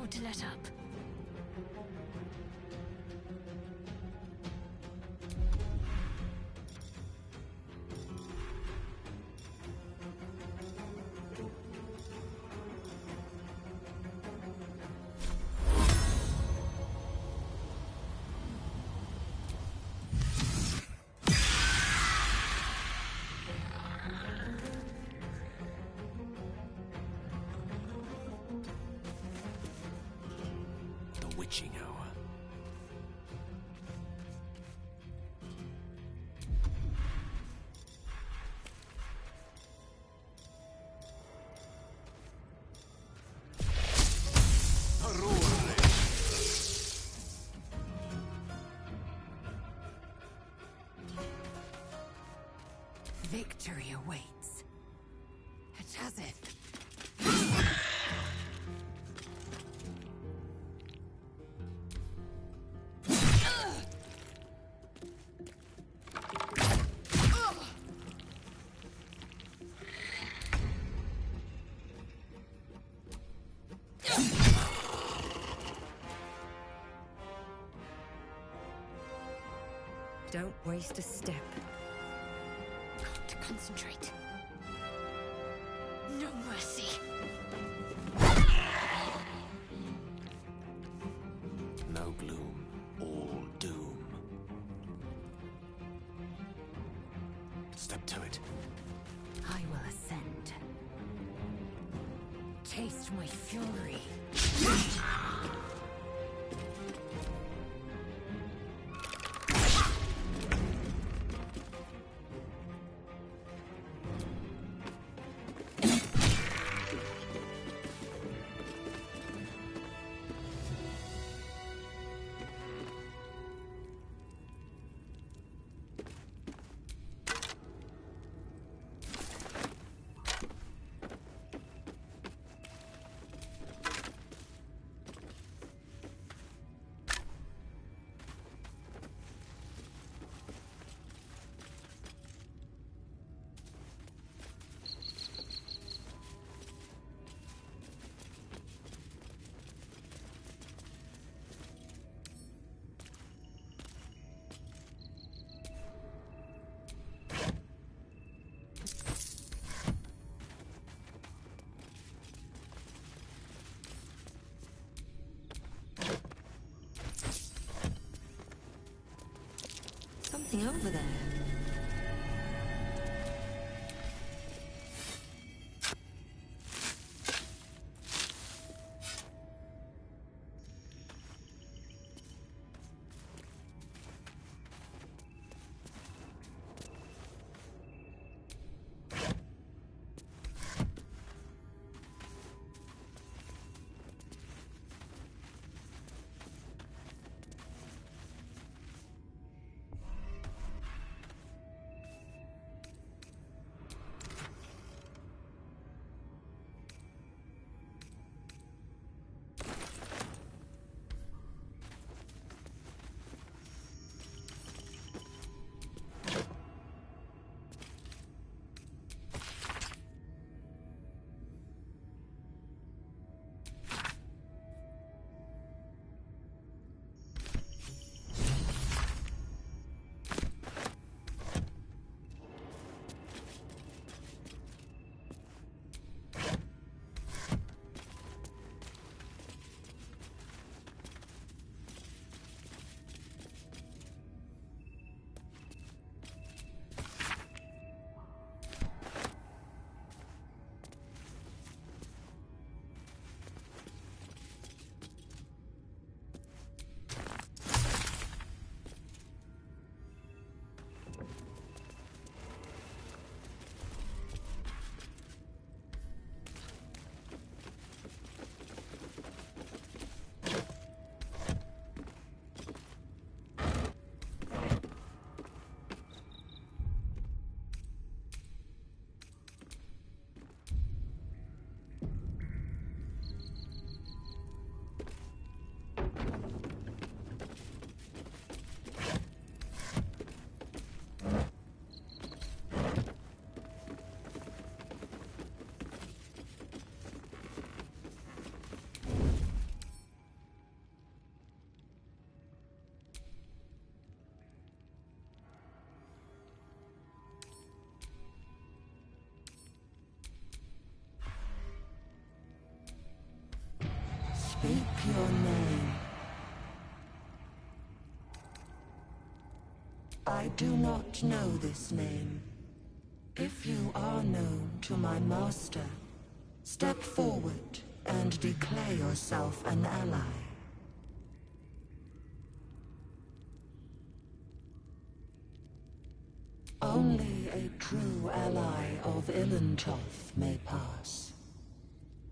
afford to let up. Witching hour. Victory awaits. It has it. Don't waste a step. Got to concentrate. No mercy. No gloom, all doom. Step to it. I will ascend. Taste my fury. Something over there. your name. I do not know this name. If you are known to my master, step forward and declare yourself an ally. Only a true ally of Ilintoth may pass.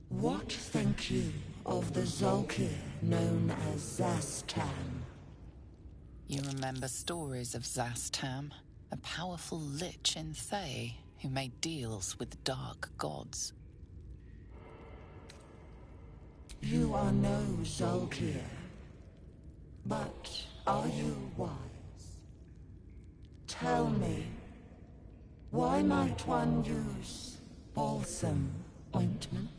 What think you of the Zolkir known as Zastam? You remember stories of Zastam, a powerful lich in Thay who made deals with dark gods. You are no Zolkir, but are you wise? Tell me, why might one use balsam ointment?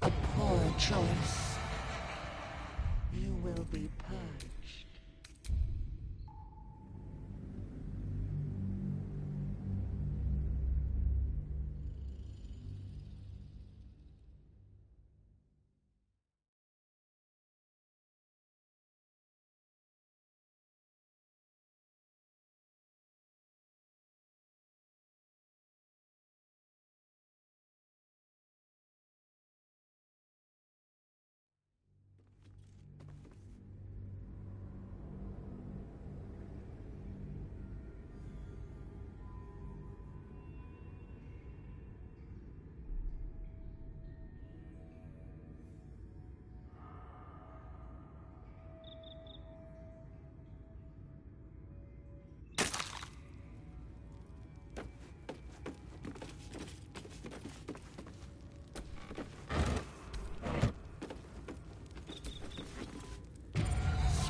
A poor choice. You will be purged.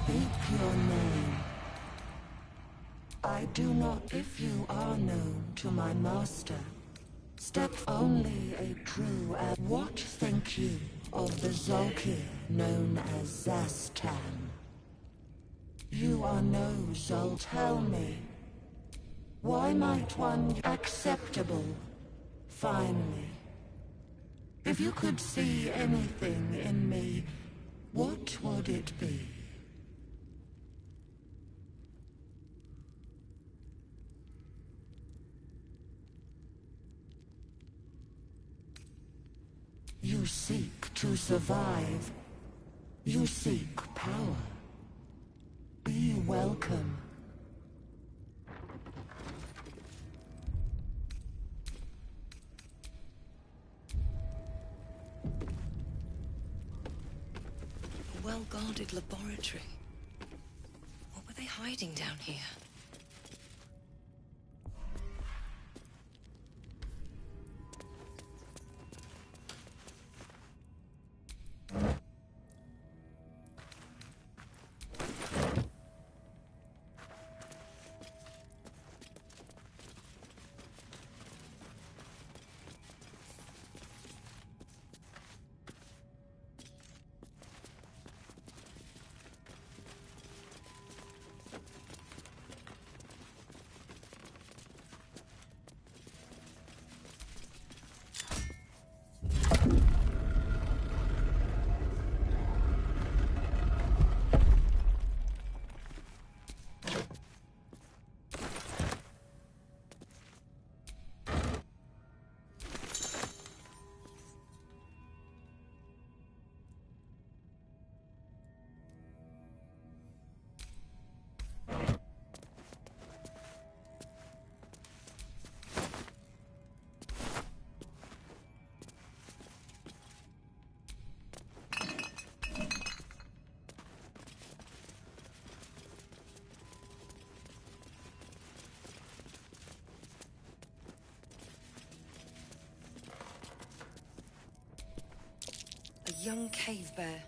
Speak your name. I do not. If you are known to my master, step only a true. What think you of the Zolkir known as Zastam? You are no Zol. Tell me, why might one acceptable? Finally, if you could see anything in me, what would it be? You seek to survive. You seek power. Be welcome. A well-guarded laboratory. What were they hiding down here? A young cave bear.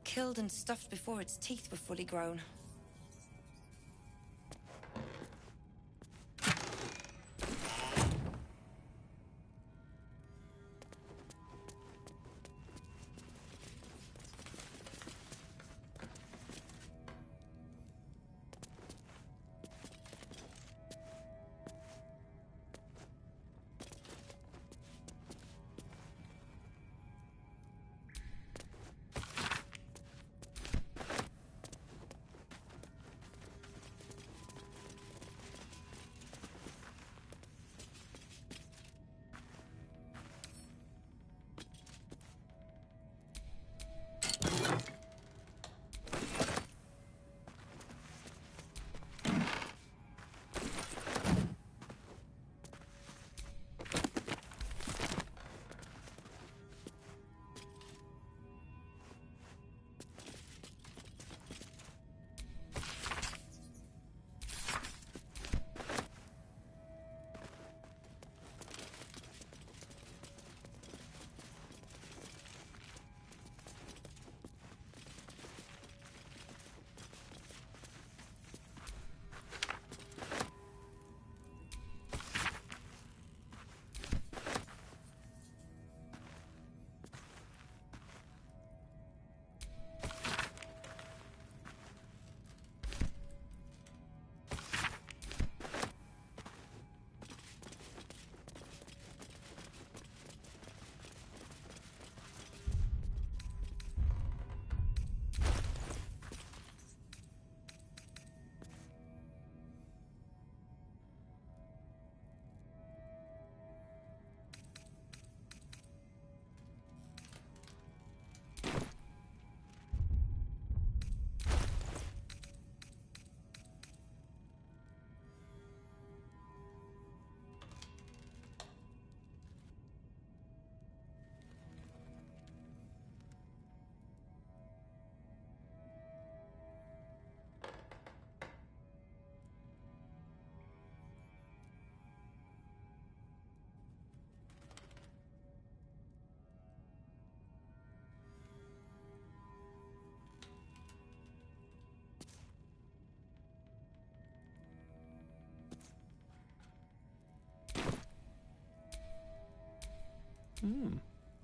Killed and stuffed before its teeth were fully grown.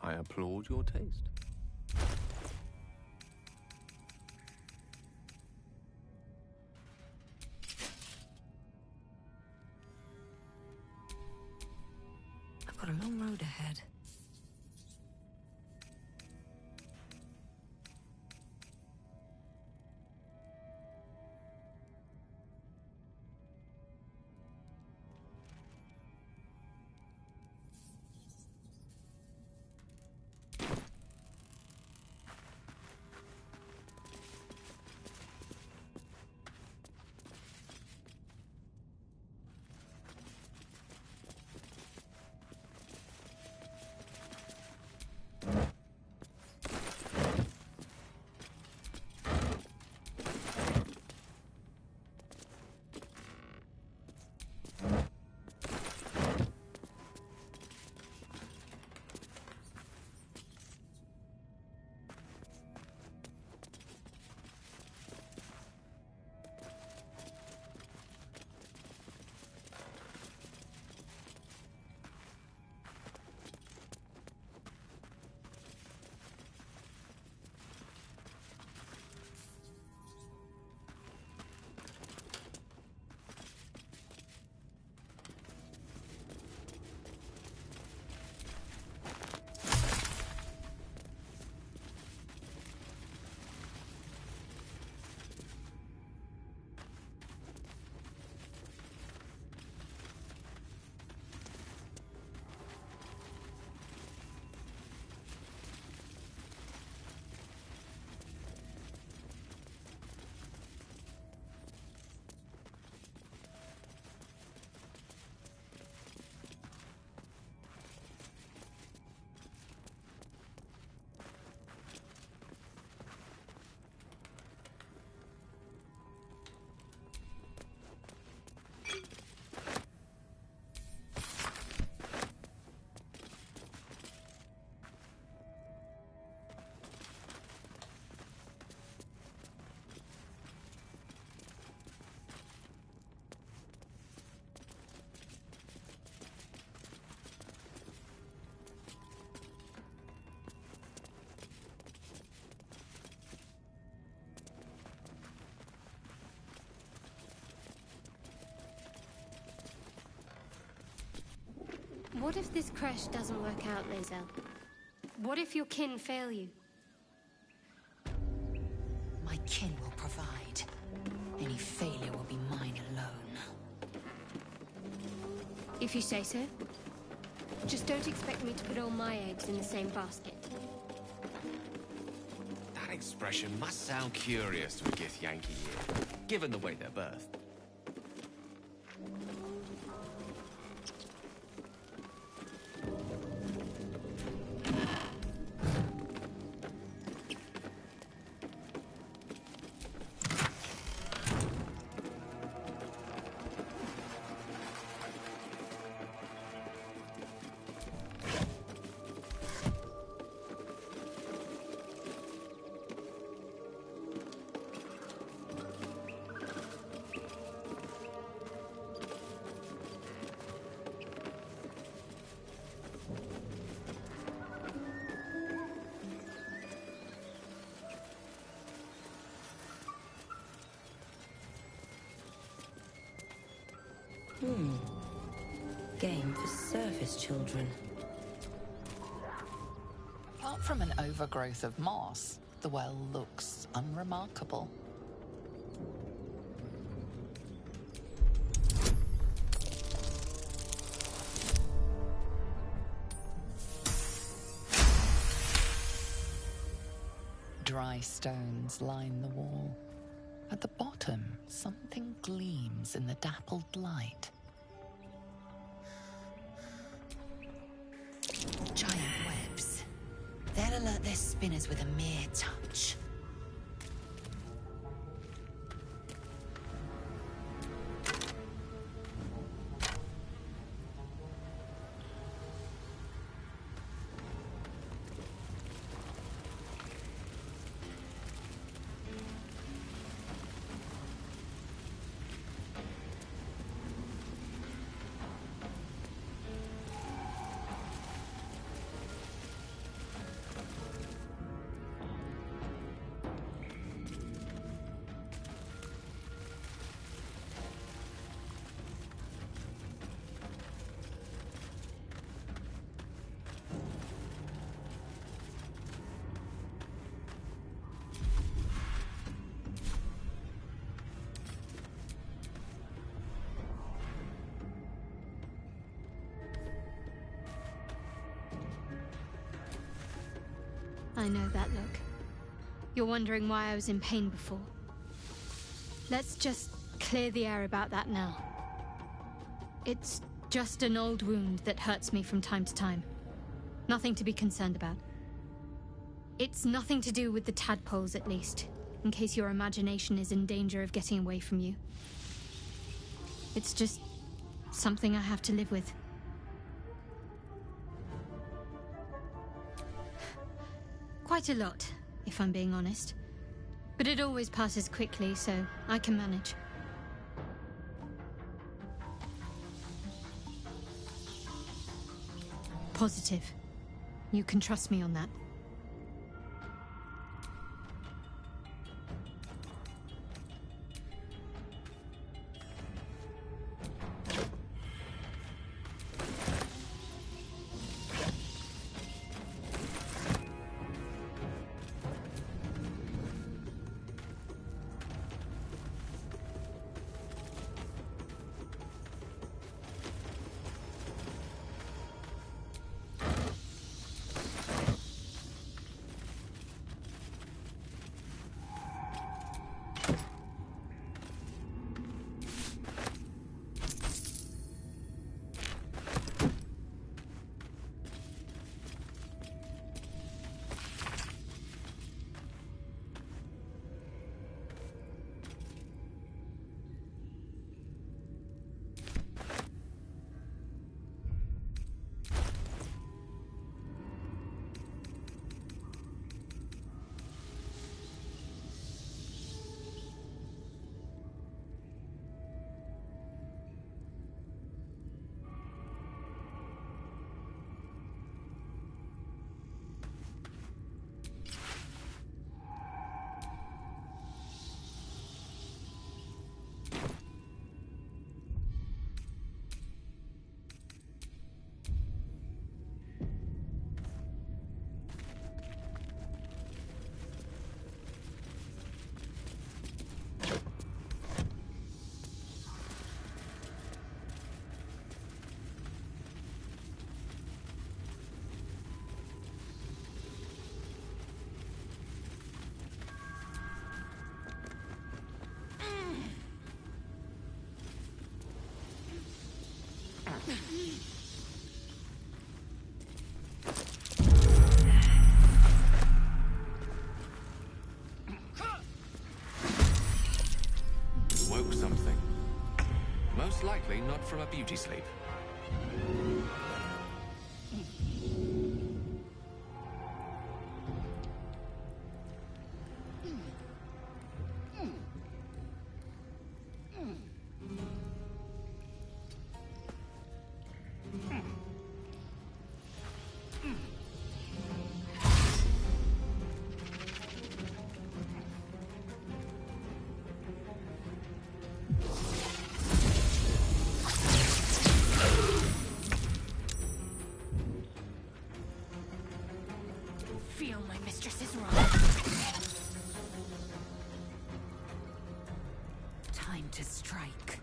I applaud your taste. I've got a long road ahead. What if this crash doesn't work out, Lae'zel? What if your kin fail you? My kin will provide. Any failure will be mine alone. If you say so. Just don't expect me to put all my eggs in the same basket. That expression must sound curious to a Githyanki ear, given the way they're birthed. Game for service children. Apart from an overgrowth of moss, the well looks unremarkable. Dry stones line the wall. At the bottom, something gleams in the dappled light. Giant webs. They'll alert their spinners with a mere touch. I know that look. You're wondering why I was in pain before. Let's just clear the air about that now. It's just an old wound that hurts me from time to time. Nothing to be concerned about. It's nothing to do with the tadpoles, at least, in case your imagination is in danger of getting away from you. It's just something I have to live with. Quite a lot, if I'm being honest. But it always passes quickly, so I can manage. Positive. You can trust me on that. Woke something. Most likely not from a beauty sleep. Feel my mistress's wrath. Time to strike.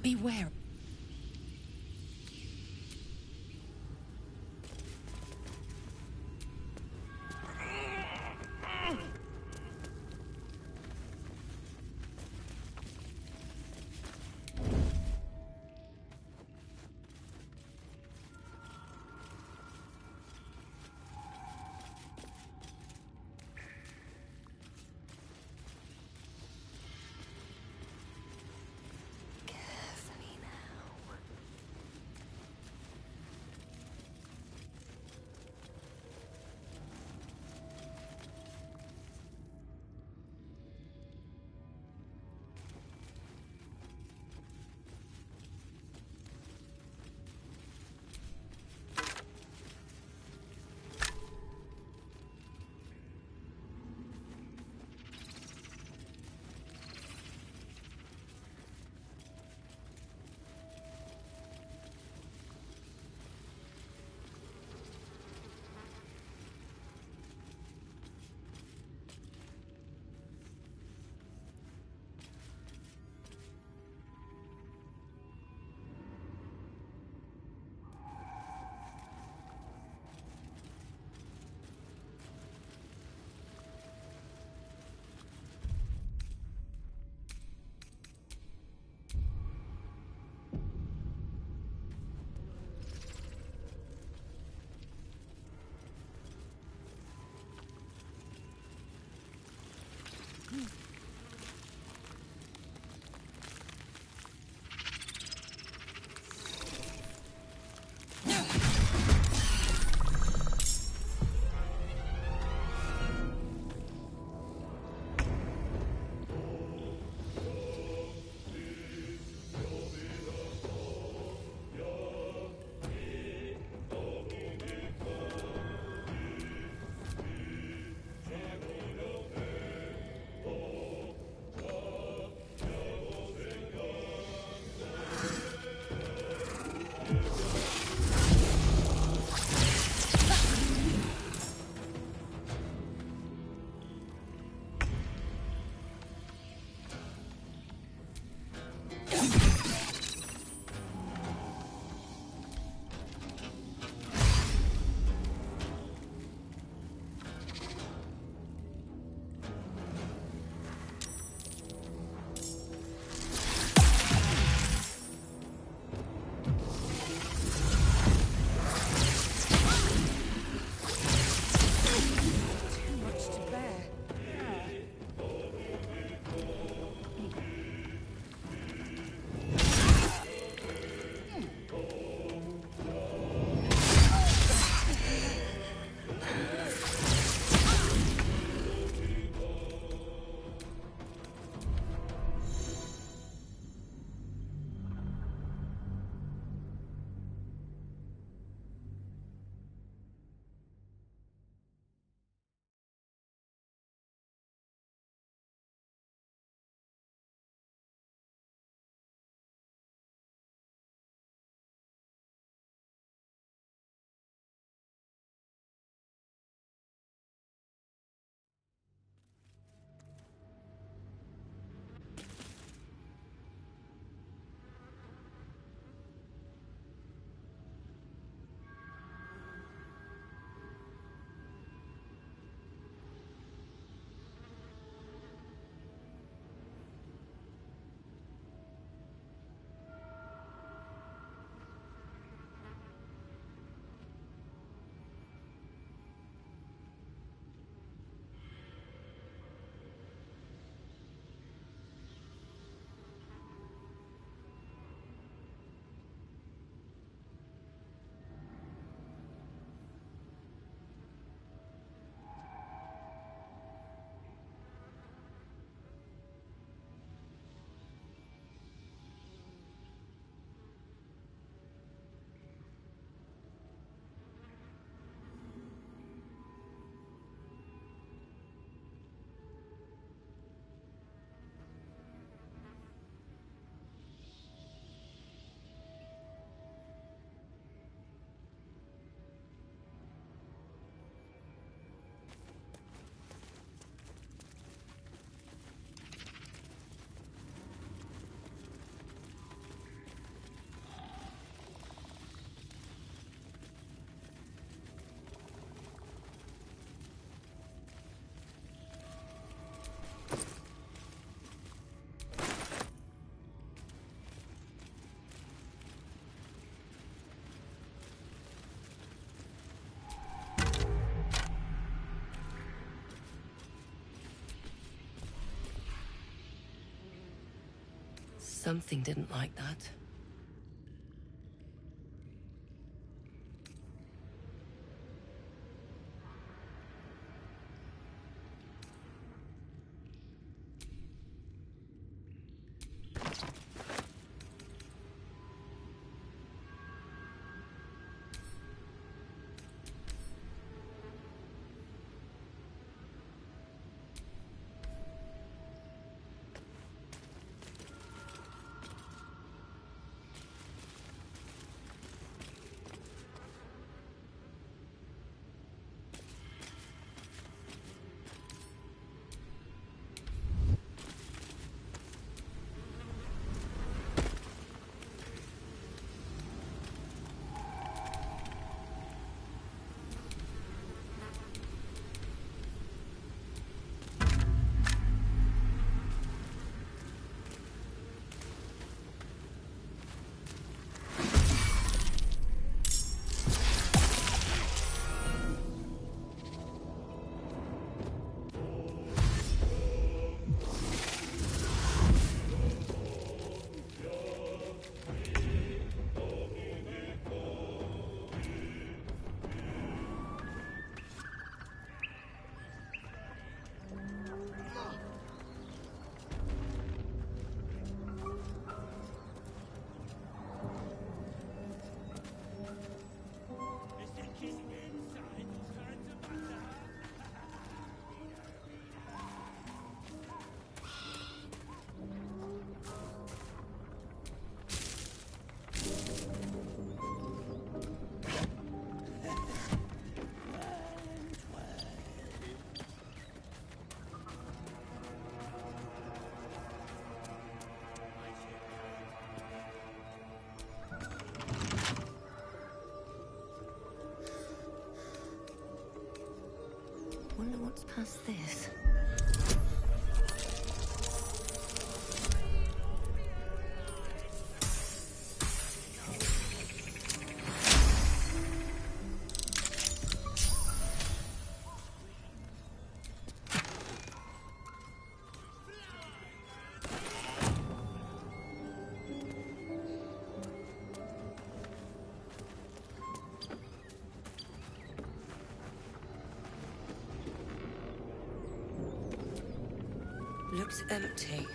Beware. Carefully now. Something didn't like that. Wonder what's past this. Looks empty.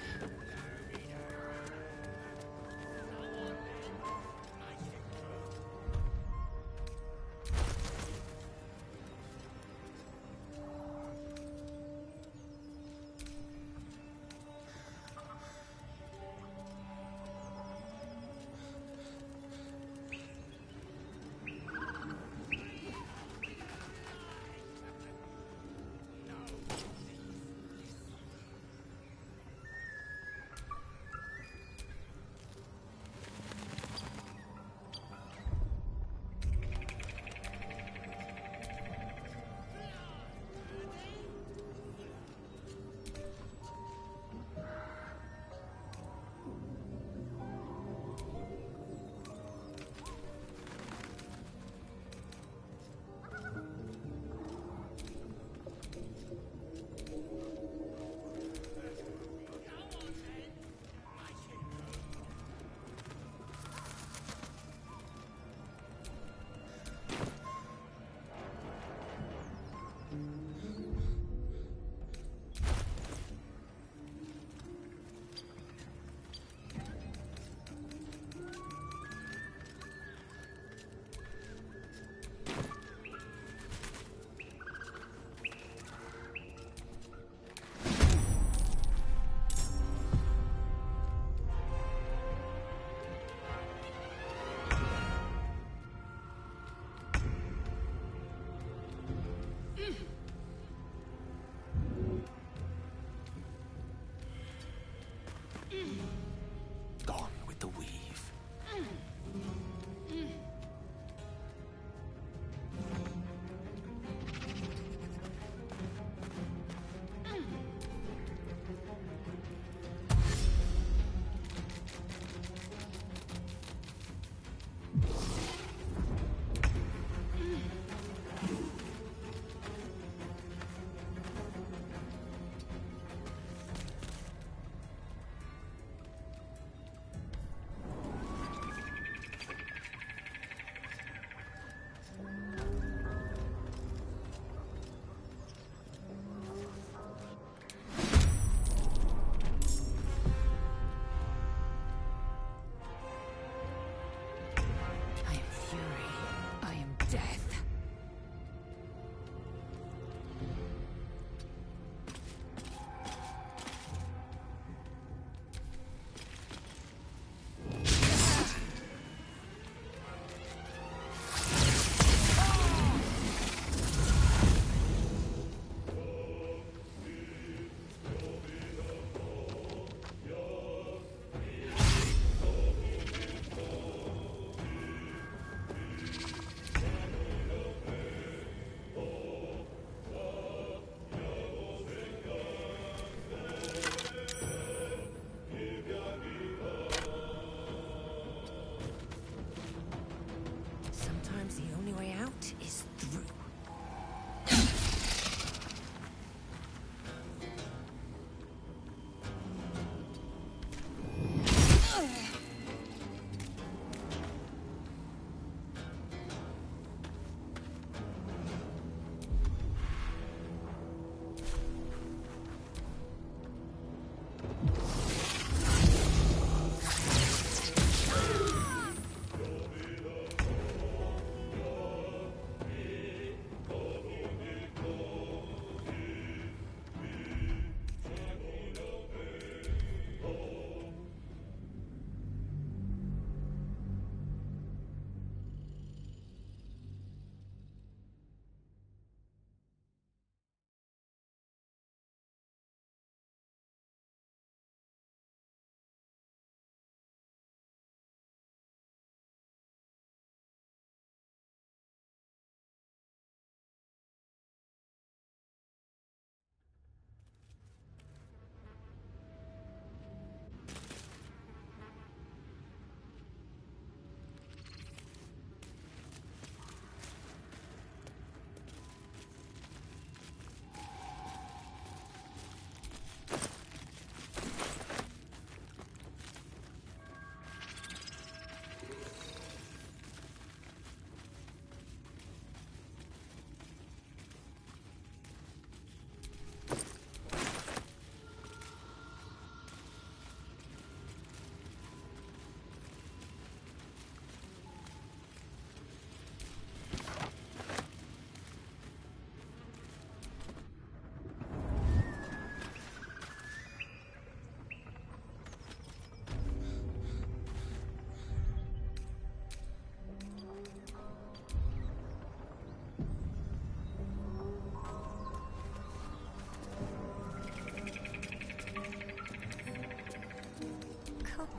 Gone with the weave.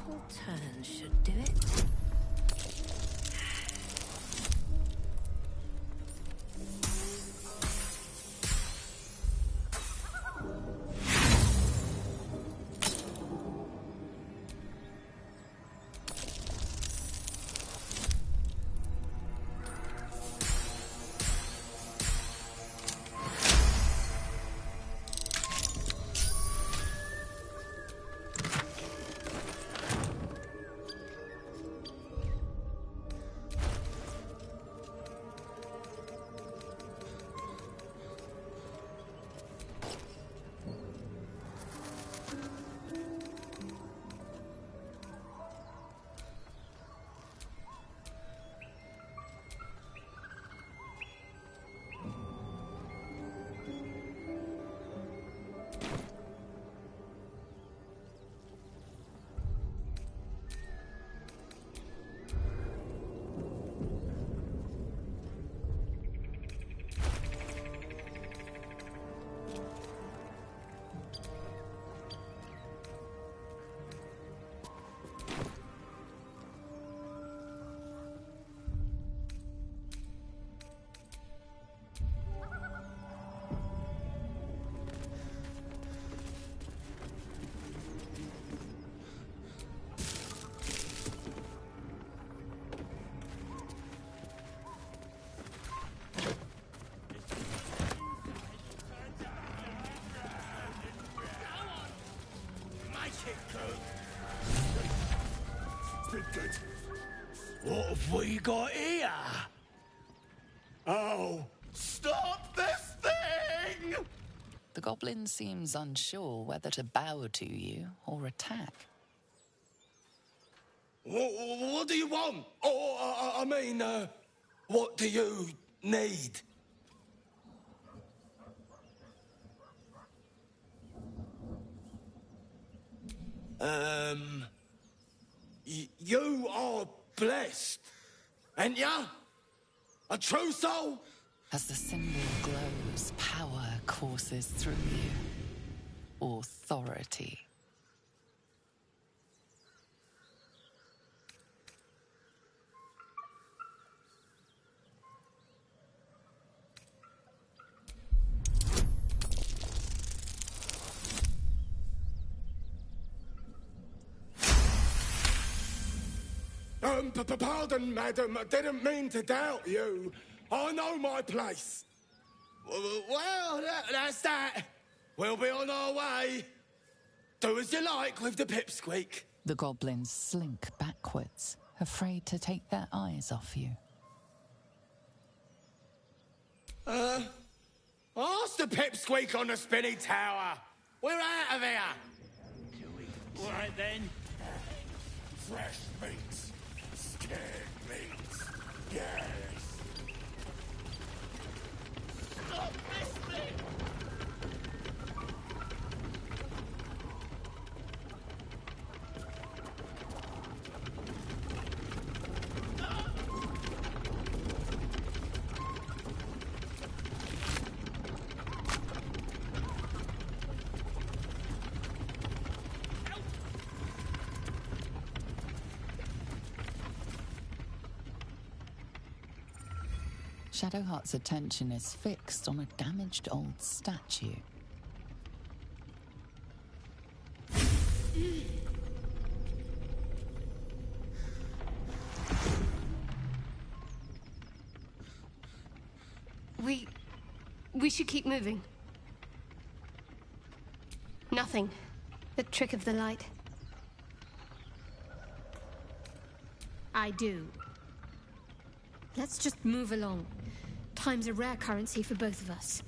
Simple turn should do it. What have we got here? Oh, stop this thing! The goblin seems unsure whether to bow to you or attack. What do you want? What do you need? You are blessed, ain't ya? A true soul? As the symbol glows, power courses through you. Authority. Pardon, madam. I didn't mean to doubt you. I know my place. Well, that's that. We'll be on our way. Do as you like with the pipsqueak. The goblins slink backwards, afraid to take their eyes off you. Ask the pipsqueak on the spinny tower. We're out of here. All right, then. Fresh meats. Scared meats. Yes. Stop this thing! Shadowheart's attention is fixed on a damaged old statue. We should keep moving. Nothing. The trick of the light. I do. Let's just move along. Time's a rare currency for both of us.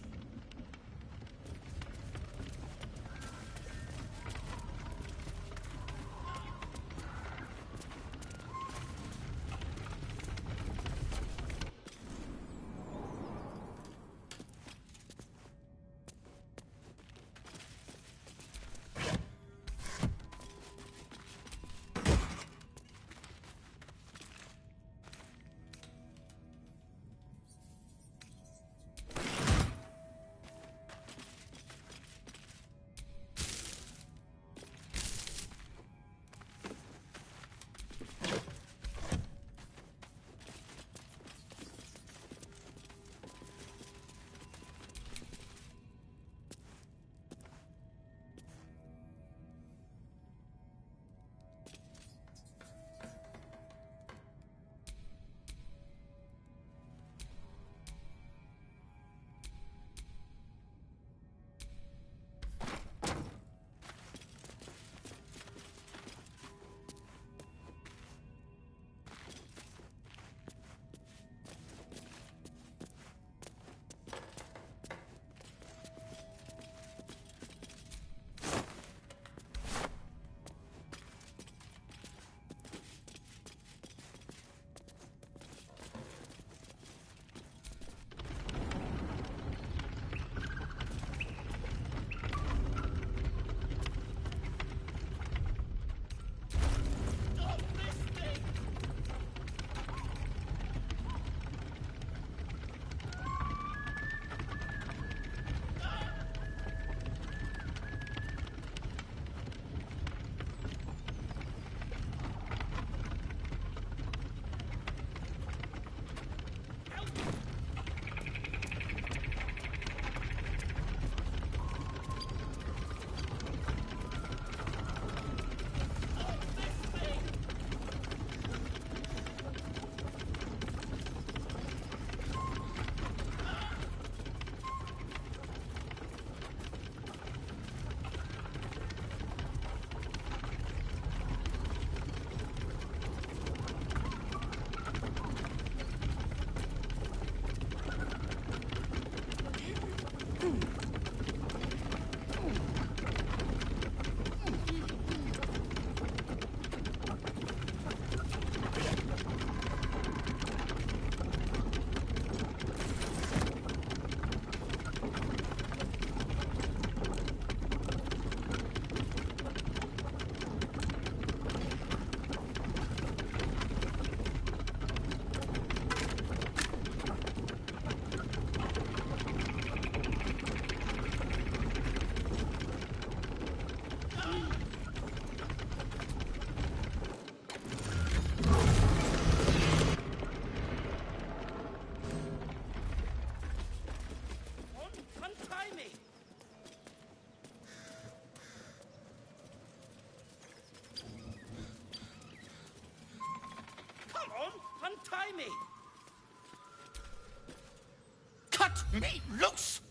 me loose!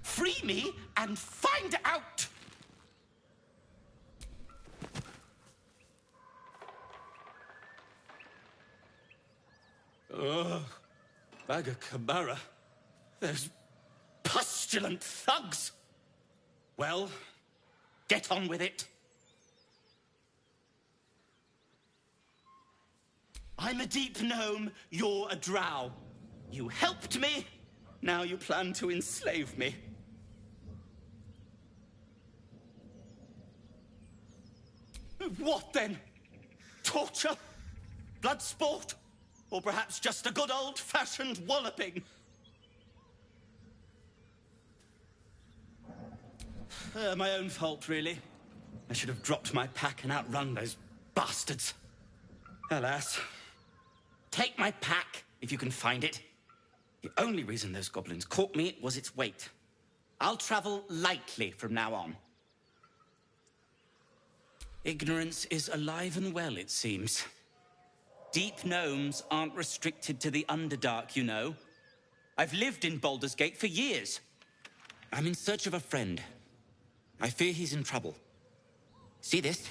Free me and find out! Ugh. Bagakabara. Those pustulant thugs! Well, get on with it. I'm a deep gnome, you're a drow. You helped me, now you plan to enslave me. What then? Torture? Blood sport? Or perhaps just a good old-fashioned walloping? My own fault, really. I should have dropped my pack and outrun those bastards. Alas. Take my pack, if you can find it. The only reason those goblins caught me was its weight. I'll travel lightly from now on. Ignorance is alive and well, it seems. Deep gnomes aren't restricted to the Underdark, you know. I've lived in Baldur's Gate for years. I'm in search of a friend. I fear he's in trouble. See this?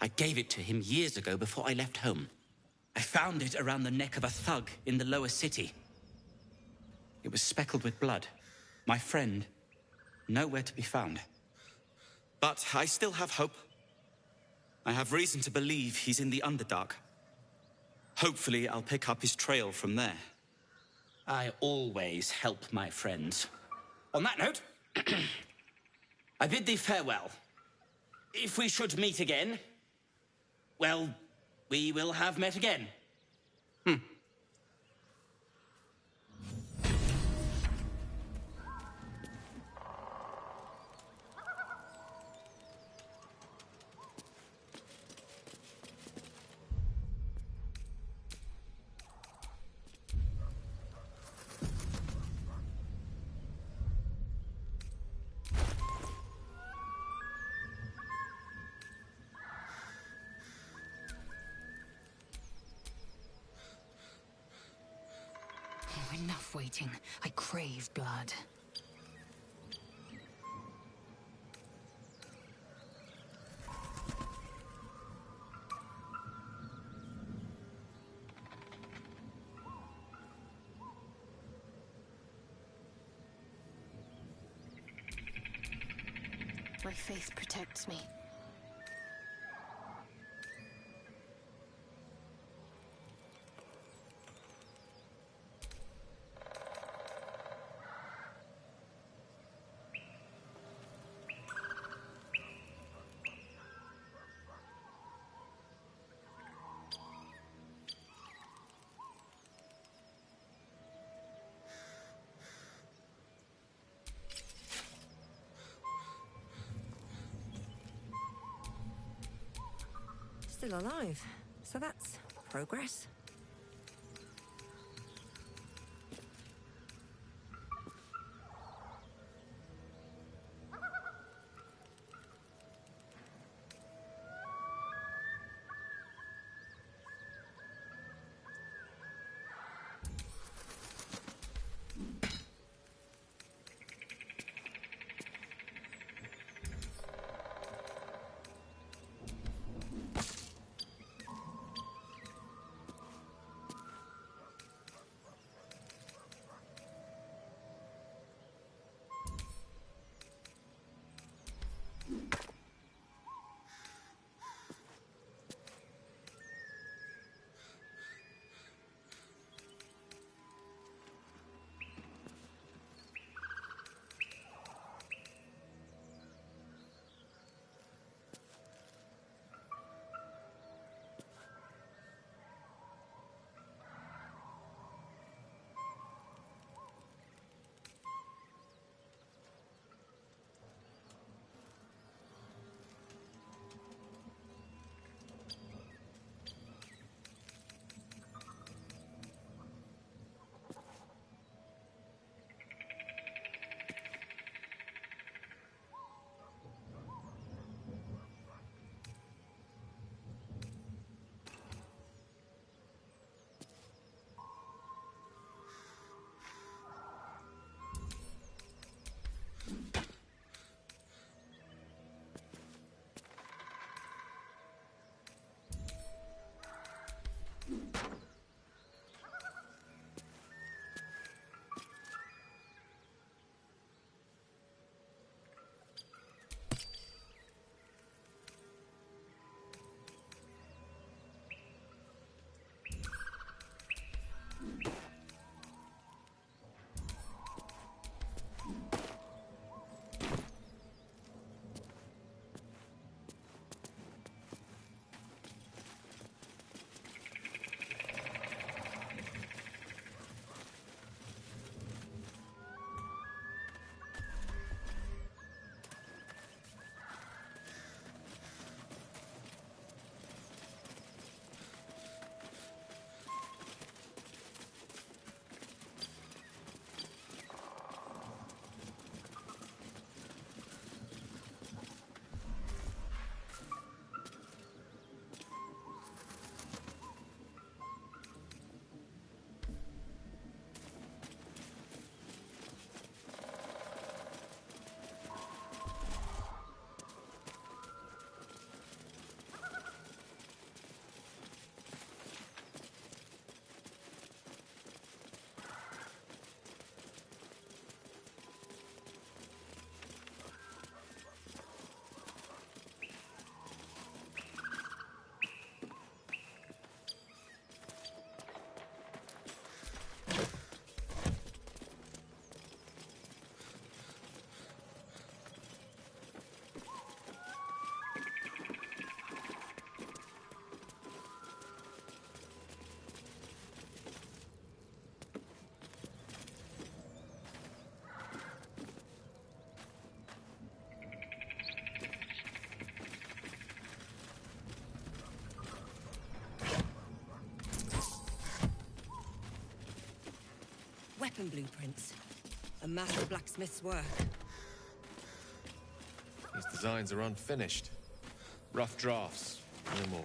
I gave it to him years ago before I left home. I found it around the neck of a thug in the lower city. It was speckled with blood. My friend, nowhere to be found. But I still have hope. I have reason to believe he's in the Underdark. Hopefully, I'll pick up his trail from there. I always help my friends. On that note, I bid thee farewell. If we should meet again, well, we will have met again. Enough waiting. I crave blood. My faith protects me. Still alive, so that's progress. weapon blueprints. A master blacksmith's work. These designs are unfinished. Rough drafts, no more.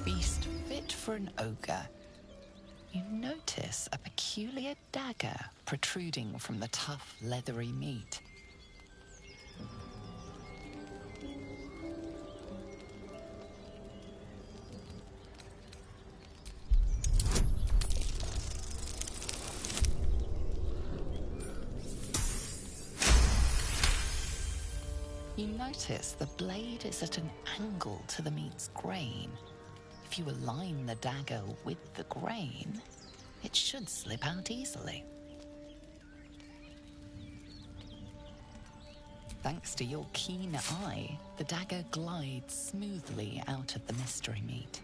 Feast fit for an ogre. You notice a peculiar dagger protruding from the tough, leathery meat. You notice the blade is at an angle to the meat's grain. If you align the dagger with the grain, it should slip out easily. Thanks to your keen eye, the dagger glides smoothly out of the mystery meat.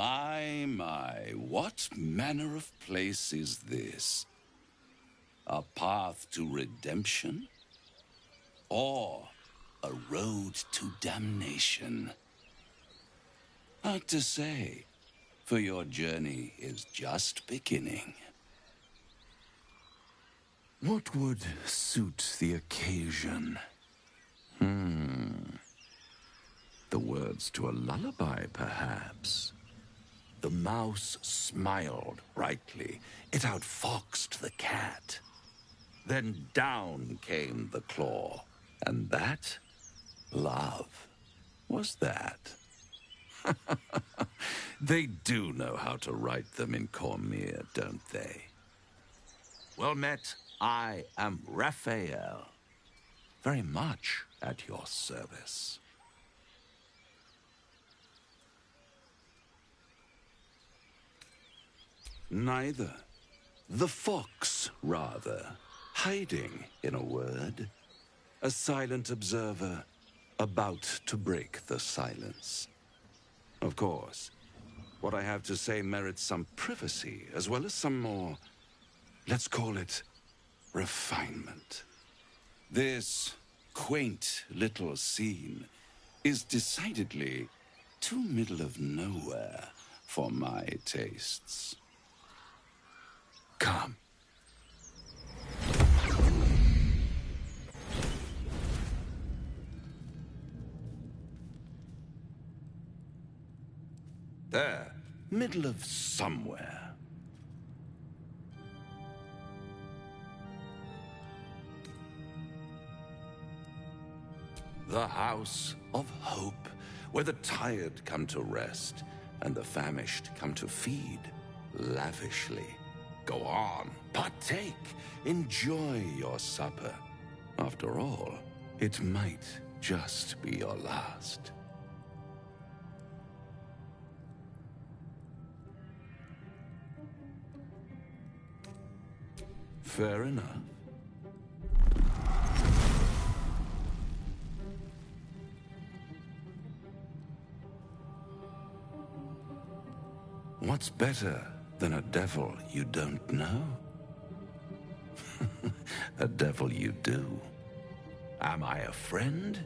My, what manner of place is this? A path to redemption? Or a road to damnation? Hard to say, for your journey is just beginning. What would suit the occasion? The words to a lullaby, perhaps. The mouse smiled brightly. It outfoxed the cat. Then down came the claw. And that? Love. Was that? They do know how to write them in Cormyr, don't they? Well met, I am Raphael. Very much at your service. Neither. The fox, rather. Hiding, in a word. A silent observer, about to break the silence. Of course, what I have to say merits some privacy, as well as some more, let's call it, refinement. This quaint little scene is decidedly too middle of nowhere for my tastes. Come. There, middle of somewhere. The House of Hope, where the tired come to rest and the famished come to feed lavishly. Go on, partake, enjoy your supper. After all, it might just be your last. Fair enough. What's better than a devil you don't know? A devil you do. Am I a friend?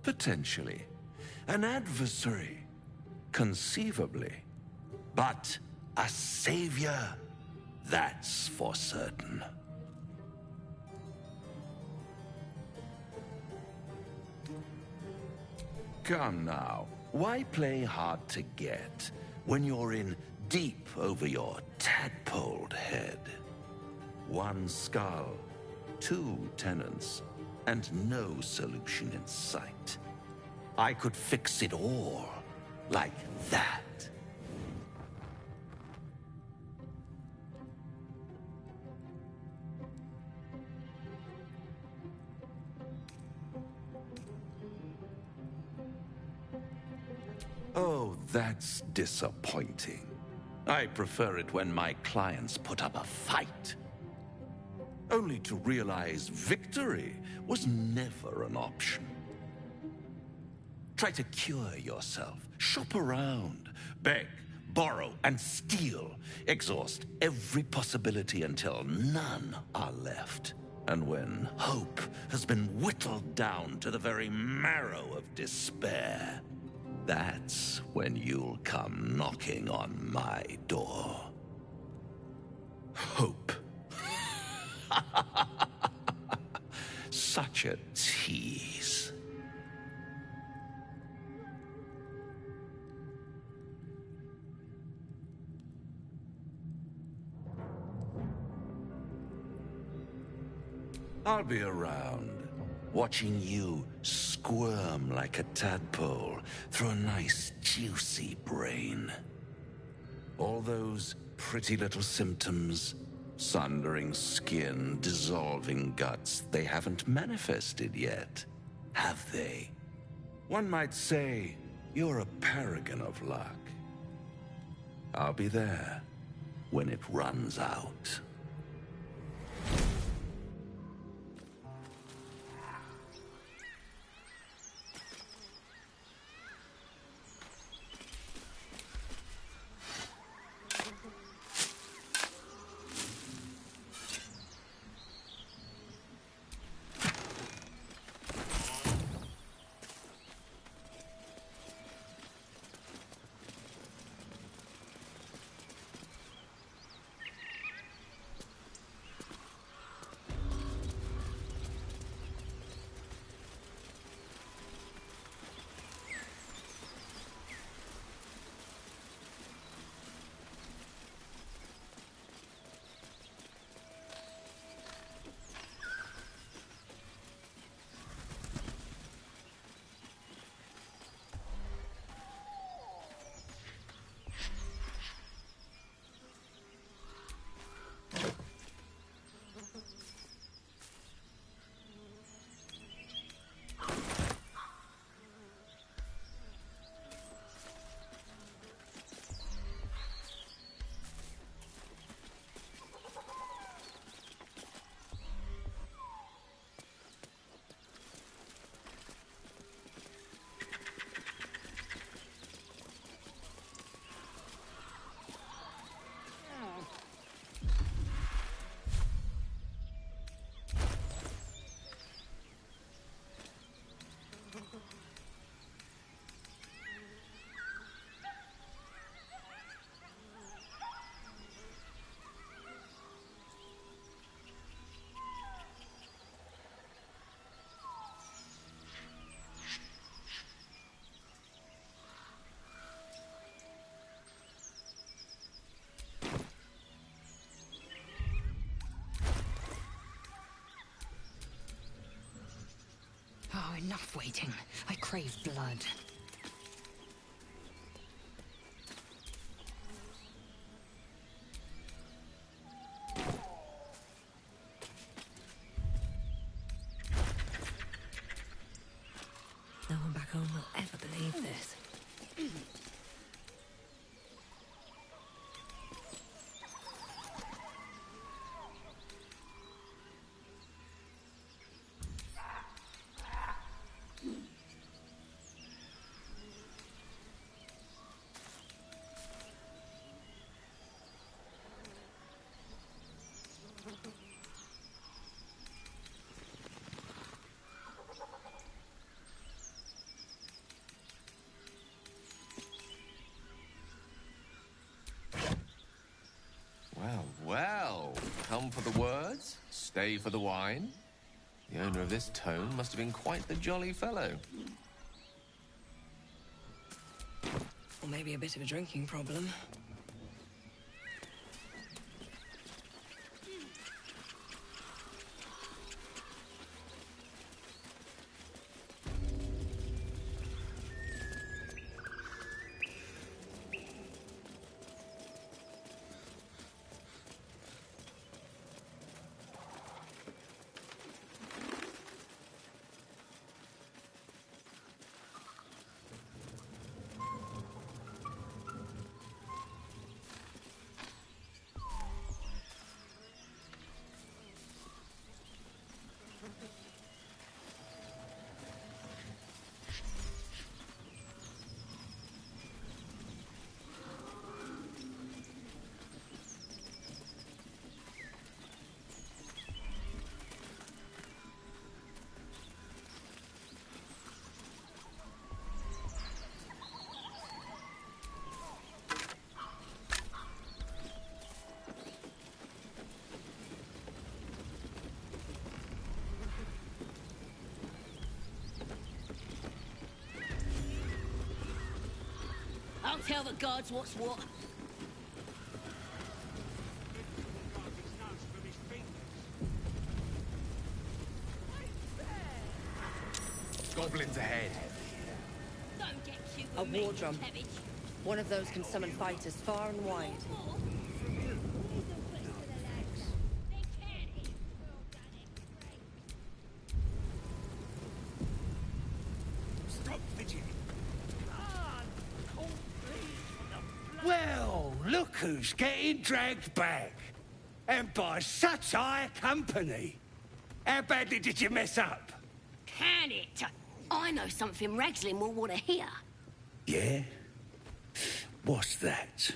Potentially. An adversary? Conceivably. But a savior? That's for certain. Come now, why play hard to get when you're in deep over your tadpoled head? One skull, two tenants, and no solution in sight. I could fix it all like that. Oh, that's disappointing. I prefer it when my clients put up a fight. Only to realize victory was never an option. Try to cure yourself, shop around, beg, borrow, and steal. Exhaust every possibility until none are left. And when hope has been whittled down to the very marrow of despair, that's when you'll come knocking on my door. Hope. Such a tease. I'll be around, watching you squirm like a tadpole through a nice, juicy brain. All those pretty little symptoms, sundering skin, dissolving guts, they haven't manifested yet, have they? One might say you're a paragon of luck. I'll be there when it runs out. Enough waiting. I crave blood. No one back home will ever believe this. Well, come for the words, stay for the wine. The owner of this tome must have been quite the jolly fellow. Or maybe a bit of a drinking problem. I'll tell the guards what's what. Goblins ahead. Don't get cute A with me, war drum. savage. One of those can summon fighters far and wide. Stop fidgeting. Well, look who's getting dragged back. And by such high company. How badly did you mess up? Can it? I know something Ragslin will want to hear. Yeah? What's that?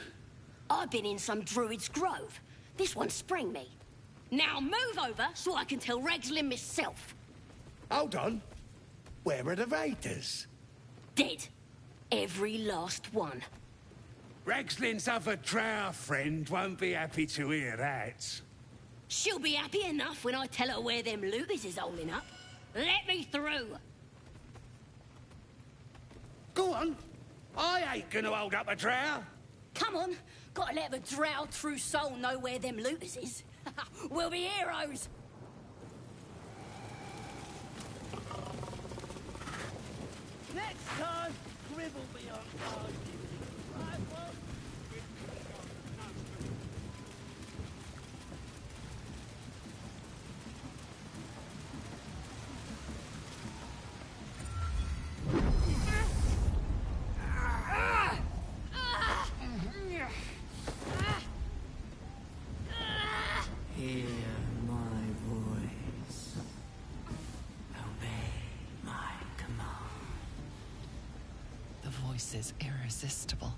I've been in some druid's grove. This one sprang me. Now move over so I can tell Ragslin myself. Hold on. Where are the raiders? Dead. Every last one. Ragslin's other drow friend won't be happy to hear that. She'll be happy enough when I tell her where them looters is holding up. Let me through. Go on. I ain't gonna hold up a drow. Come on. Gotta let the drow true soul know where them looters is. We'll be heroes. Next time, Gribble be on guard. Right, well. Hear my voice. Obey my command. The voice is irresistible.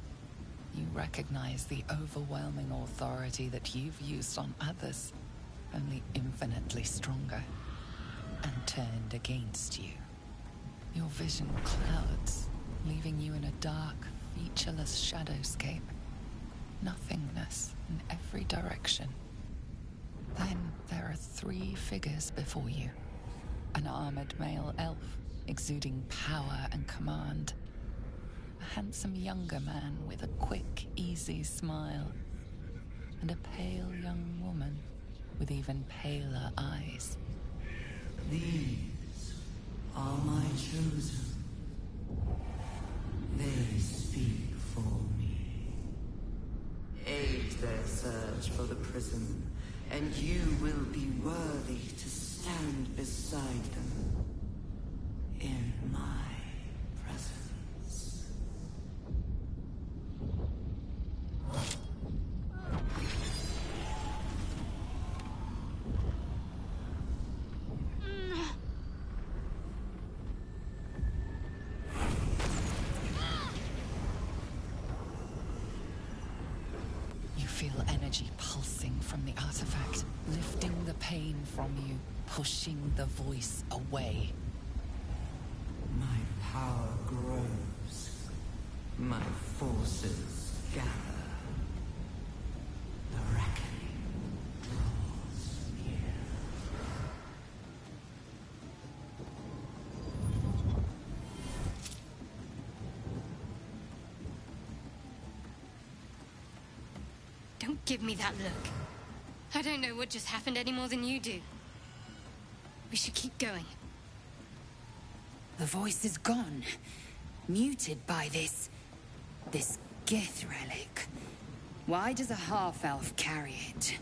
You recognize the overwhelming authority that you've used on others, only infinitely stronger, and turned against you. Your vision clouds, leaving you in a dark, featureless shadowscape. Nothingness in every direction. Then there are 3 figures before you. An armored male elf, exuding power and command. A handsome younger man with a quick, easy smile. And a pale young woman with even paler eyes. These are my chosen. They speak for me. Aid their search for the prism, and you will be worthy to stand beside them in my presence. You feel energy pulsing from the artifact, lifting the pain from you, pushing the voice away. My power grows. My forces gather. The reckoning draws near. Don't give me that look. I don't know what just happened any more than you do. We should keep going. The voice is gone. Muted by this Gith relic. Why does a half-elf carry it?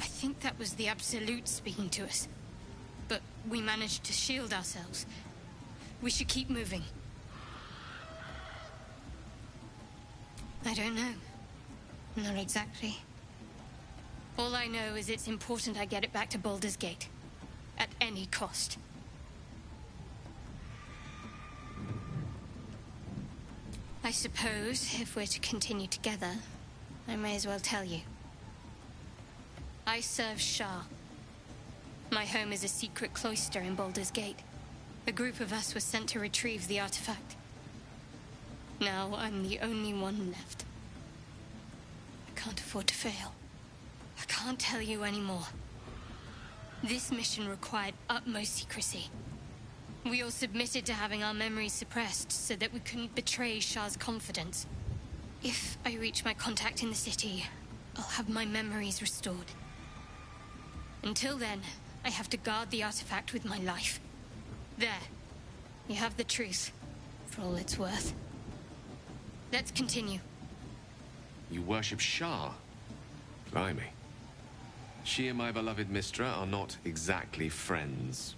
I think that was the Absolute speaking to us. But we managed to shield ourselves. We should keep moving. I don't know. Not exactly. All I know is it's important I get it back to Baldur's Gate. At any cost. I suppose, if we're to continue together, I may as well tell you. I serve Shah. My home is a secret cloister in Baldur's Gate. A group of us was sent to retrieve the artifact. Now I'm the only one left. I can't afford to fail. I can't tell you anymore. This mission required utmost secrecy. We all submitted to having our memories suppressed so that we couldn't betray Shah's confidence. If I reach my contact in the city, I'll have my memories restored. Until then, I have to guard the artifact with my life. There. You have the truth, for all it's worth. Let's continue. You worship Shah? Blimey. She and my beloved Mystra are not exactly friends.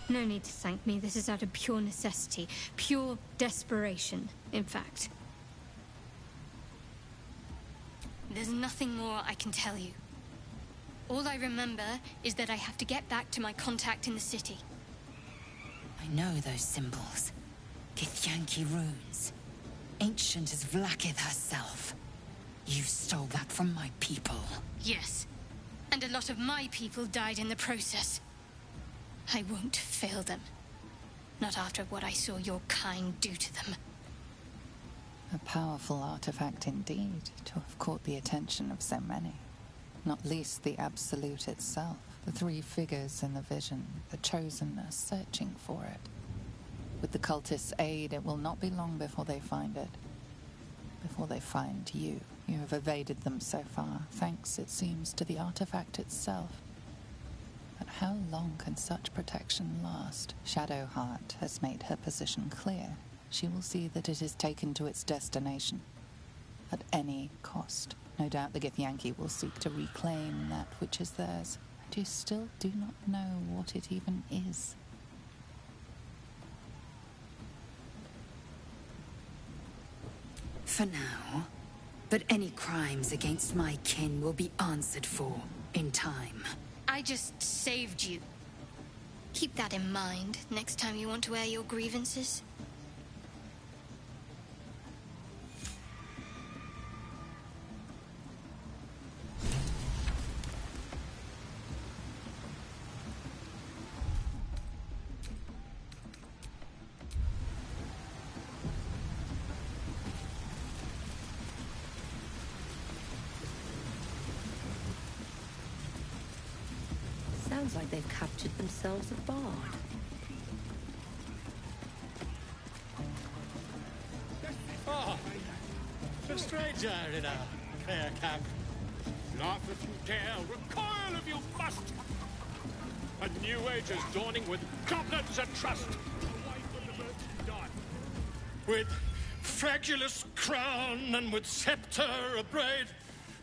No need to thank me. This is out of pure necessity. Pure desperation, in fact. There's nothing more I can tell you. All I remember is that I have to get back to my contact in the city. I know those symbols. Githyanki runes. Ancient as Vlaakith herself. You stole that from my people. Yes. And a lot of my people died in the process. I won't fail them. Not after what I saw your kind do to them. A powerful artifact indeed, to have caught the attention of so many. Not least the Absolute itself, the three figures in the vision, the Chosen are searching for it. With the cultists' aid, it will not be long before they find it. Before they find you. You have evaded them so far, thanks, it seems, to the artifact itself. But how long can such protection last? Shadowheart has made her position clear. She will see that it is taken to its destination. At any cost. No doubt the Githyanki will seek to reclaim that which is theirs. And you still do not know what it even is. For now. But any crimes against my kin will be answered for in time. I just saved you. Keep that in mind next time you want to air your grievances. like they've captured themselves a bard. Oh, a stranger in our fair camp. Laugh if you dare, recoil if you must. A new age is dawning with goblins and trust. With fragulous crown and with scepter abraid,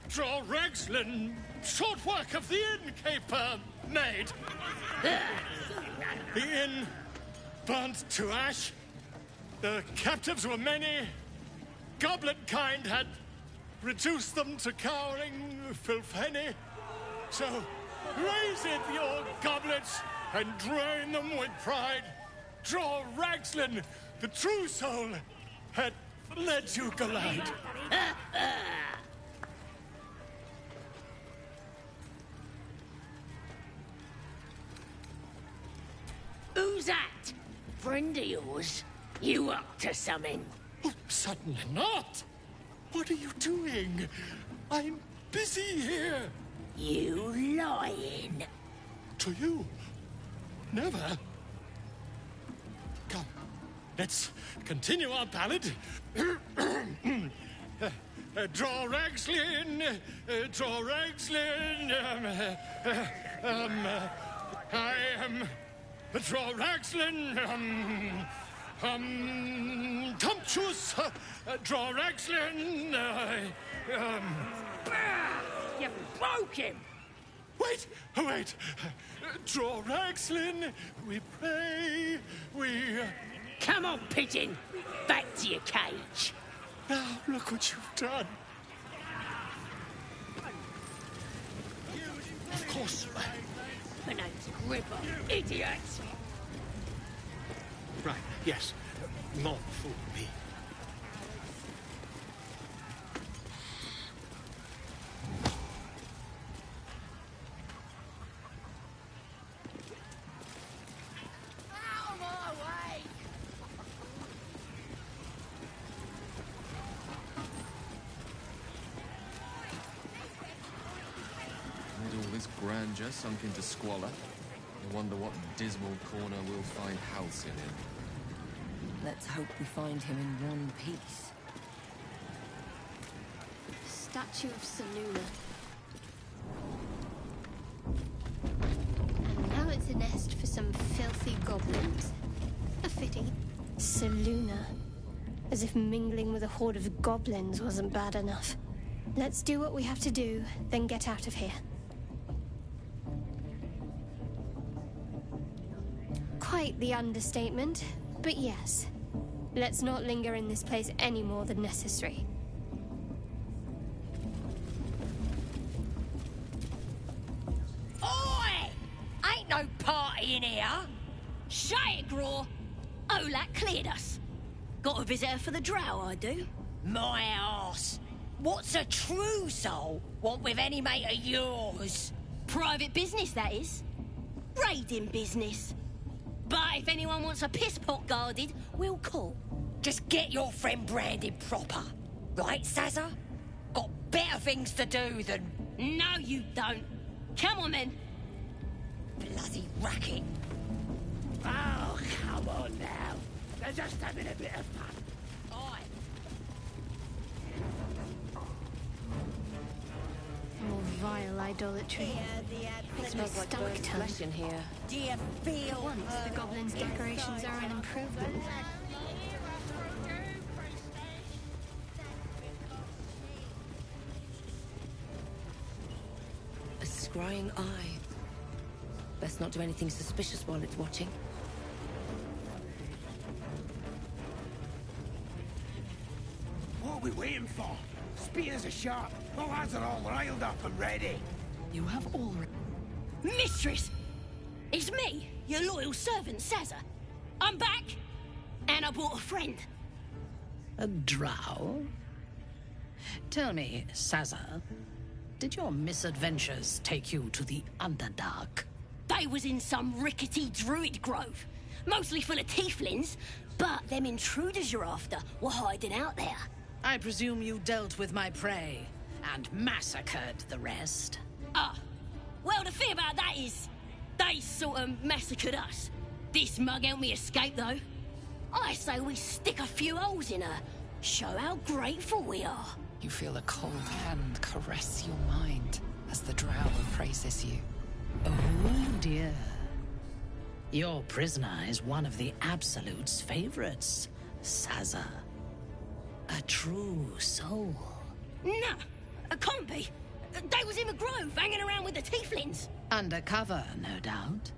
draw Ragslin, short work of the innkeeper made. The inn burnt to ash. The captives were many. Goblin kind had reduced them to cowering filthenny. So raise it, your goblets, and drain them with pride. Draw Ragslin, the true soul, had led you glide. Who's that? Friend of yours? You up to something? Oh, certainly not. What are you doing? I'm busy here. You lying. To you? Never. Come, let's continue our ballad. Draw Ragslin, draw Ragslin. I am draw Ragslin. Tumptuous, draw Ragslin. You broke him. Wait, wait. Draw Ragslin, we pray, we... Come on, pigeon. Back to your cage. Now, look what you've done. Of course. My name's Gripper, idiot. Right, yes. Not fool me. Out of my way! Amid all this grandeur sunk into squalor, I wonder what dismal corner we'll find Halcyon in. Let's hope we find him in one piece. Statue of Seluna. And now it's a nest for some filthy goblins. A fitting. Seluna. As if mingling with a horde of goblins wasn't bad enough. Let's do what we have to do, then get out of here. Quite the understatement, but yes. Let's not linger in this place any more than necessary. Oi! Ain't no party in here. Shut it, Graw. Olak cleared us. Got a visitor for the drow, I do. My arse. What's a true soul want with any mate of yours? Private business, that is. Raiding business. But if anyone wants a piss pot guarded, we'll call. Just get your friend branded proper. Right, Sazza? Got better things to do than... No, you don't. Come on, then. Bloody racket. Oh, come on now. They're just having a bit of fun. Aye. More vile idolatry. Makes my stomach turn. Flesh in here. Do you feel... For once, the goblins' decorations are an improvement. A scrying eye. Best not do anything suspicious while it's watching. What are we waiting for? Spears are sharp. Our lads are all riled up and ready. You have all... Mistress! It's me, your loyal servant, Sazza. I'm back, and I brought a friend. A drow? Tell me, Sazza, did your misadventures take you to the Underdark? They was in some rickety druid grove, mostly full of tieflings, but them intruders you're after were hiding out there. I presume you dealt with my prey and massacred the rest? Ah, well, the thing about that is, They sort of massacred us. This mug helped me escape, though. I say we stick a few holes in her. Show how grateful we are. You feel a cold hand caress your mind as the drow appraises you. Oh, dear. Your prisoner is one of the Absolute's favorites, Sazza. A true soul. Nah, a can't be. They was in the grove, hanging around with the tieflings. Undercover, no doubt.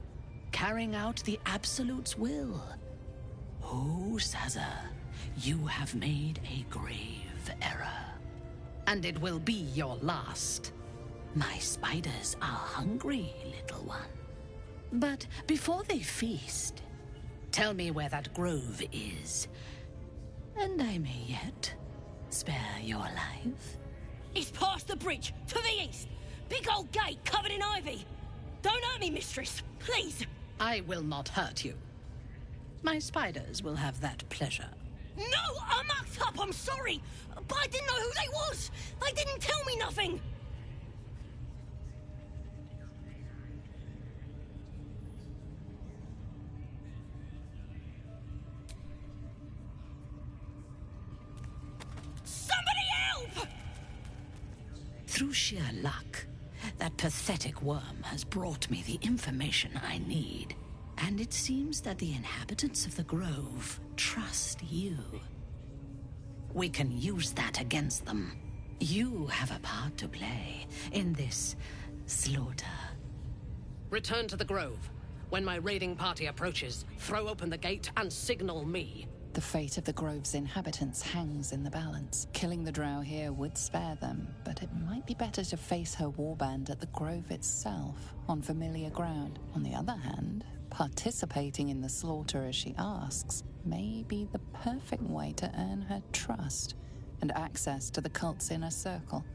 Carrying out the Absolute's will. Oh, Sazza, you have made a grave error. And it will be your last. My spiders are hungry, little one. But before they feast, tell me where that grove is. And I may yet spare your life. It's past the bridge, to the east. Big old gate covered in ivy. Don't hurt me, mistress, please. I will not hurt you. My spiders will have that pleasure. No, I mucked up, I'm sorry. But I didn't know who they was. They didn't tell me nothing. Somebody help! Through sheer luck, that pathetic worm has brought me the information I need. And it seems that the inhabitants of the Grove trust you. We can use that against them. You have a part to play in this slaughter. Return to the Grove. When my raiding party approaches, throw open the gate and signal me. The fate of the Grove's inhabitants hangs in the balance. Killing the drow here would spare them, but it might be better to face her warband at the Grove itself, on familiar ground. On the other hand, participating in the slaughter as she asks may be the perfect way to earn her trust and access to the cult's inner circle.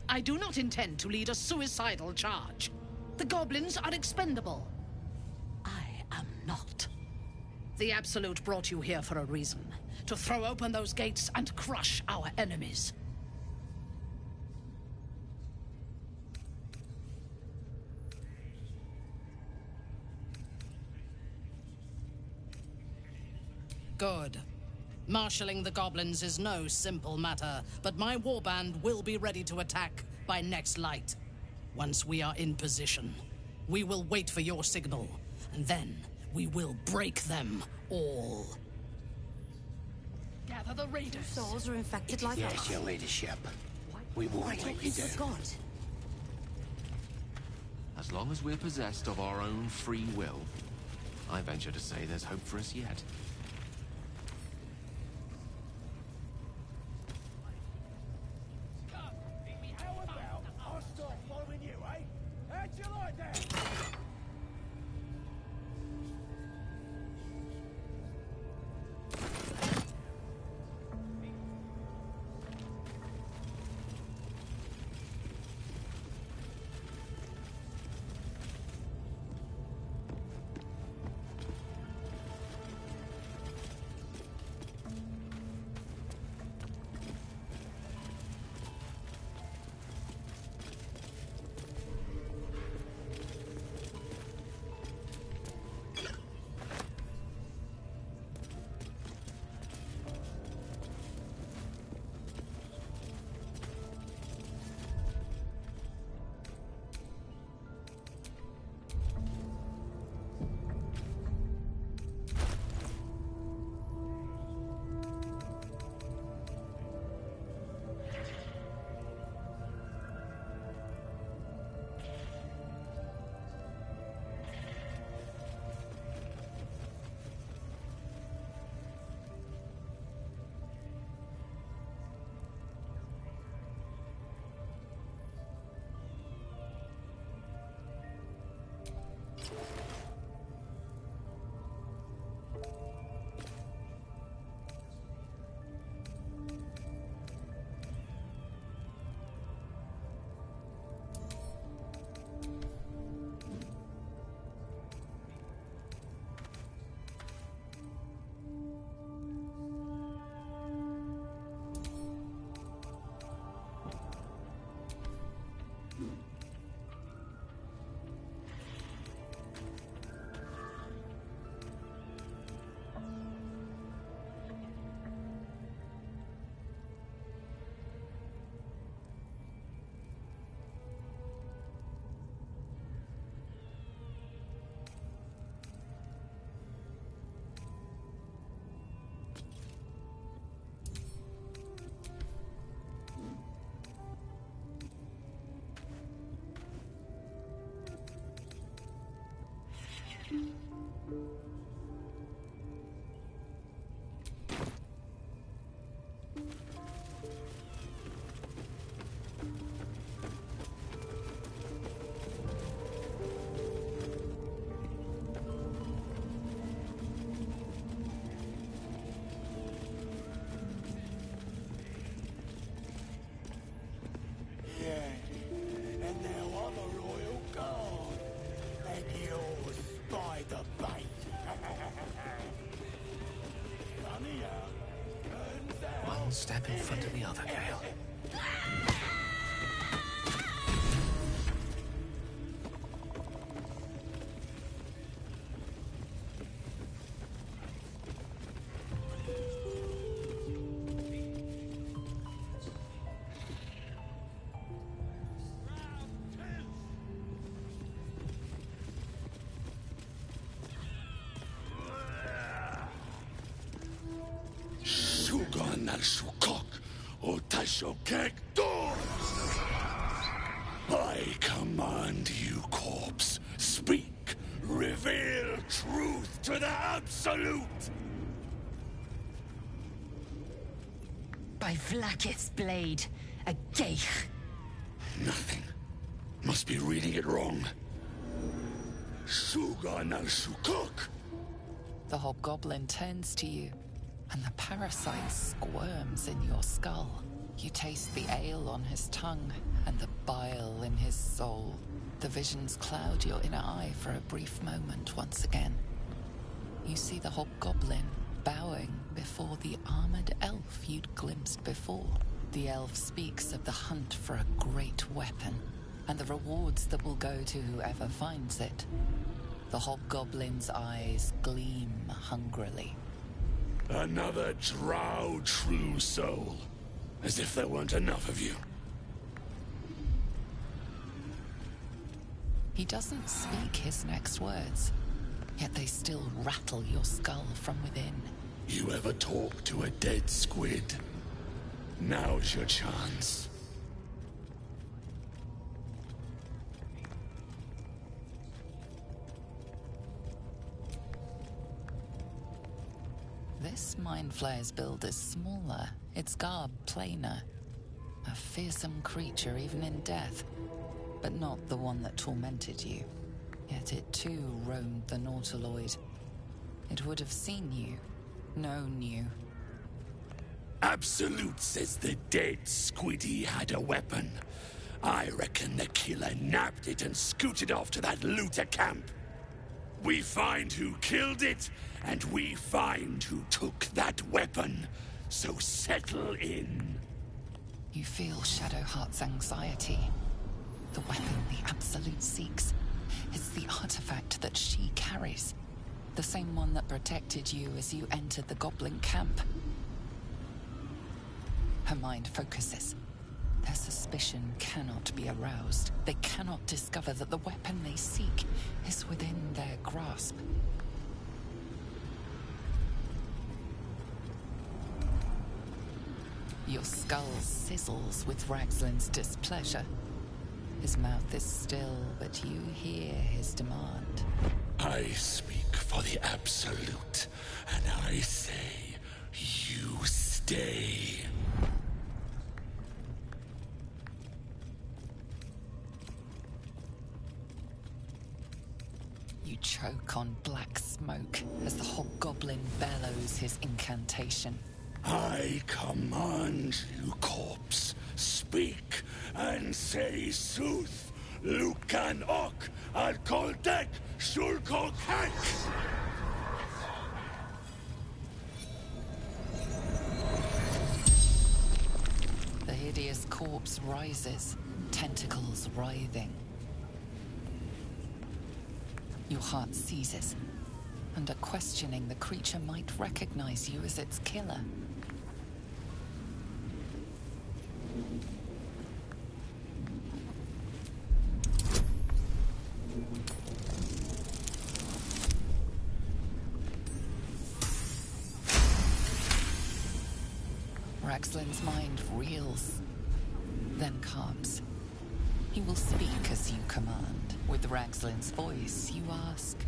I do not intend to lead a suicidal charge. The goblins are expendable. I am not. The Absolute brought you here for a reason. To throw open those gates and crush our enemies. Good. Marshalling the goblins is no simple matter, but my warband will be ready to attack by next light. Once we are in position, we will wait for your signal, and then we will break them all. Gather the raiders. Souls are infected like Yes, your ladyship. We won't let you down. As long as we're possessed of our own free will, I venture to say there's hope for us yet. One step in front of the other, Gale. I command you, corpse. Speak. Reveal truth to the Absolute. By Vlaakith's blade, a geich. Nothing. Must be reading it wrong. Suga na Shukok. The hobgoblin turns to you, and the parasite squirms in your skull. You taste the ale on his tongue, and the bile in his soul. The visions cloud your inner eye for a brief moment once again. You see the hobgoblin bowing before the armored elf you'd glimpsed before. The elf speaks of the hunt for a great weapon, and the rewards that will go to whoever finds it. The hobgoblin's eyes gleam hungrily. Another drow true soul. As if there weren't enough of you. He doesn't speak his next words, yet they still rattle your skull from within. You ever talk to a dead squid? Now's your chance. This Mind Flayer's build is smaller, its garb plainer. A fearsome creature even in death, but not the one that tormented you. Yet it too roamed the Nautiloid. It would have seen you, known you. Absolute says the dead squiddy had a weapon. I reckon the killer nabbed it and scooted off to that looter camp. We find who killed it, and we find who took that weapon. So settle in. You feel Shadowheart's anxiety. The weapon the Absolute seeks. It's the artifact that she carries. The same one that protected you as you entered the goblin camp. Her mind focuses. Their suspicion cannot be aroused. They cannot discover that the weapon they seek is within their grasp. Your skull sizzles with Ragslin's displeasure. His mouth is still, but you hear his demand. I speak for the Absolute, and I say, you stay. You choke on black smoke as the hobgoblin bellows his incantation. I command you, corpse. Speak and say sooth. Lucan ok al koldek shulkok hek. The hideous corpse rises, tentacles writhing. Your heart seizes, and at questioning, the creature might recognize you as its killer. Ragslin's mind reels, then calms. He will speak as you command. With Ragslin's voice, you ask,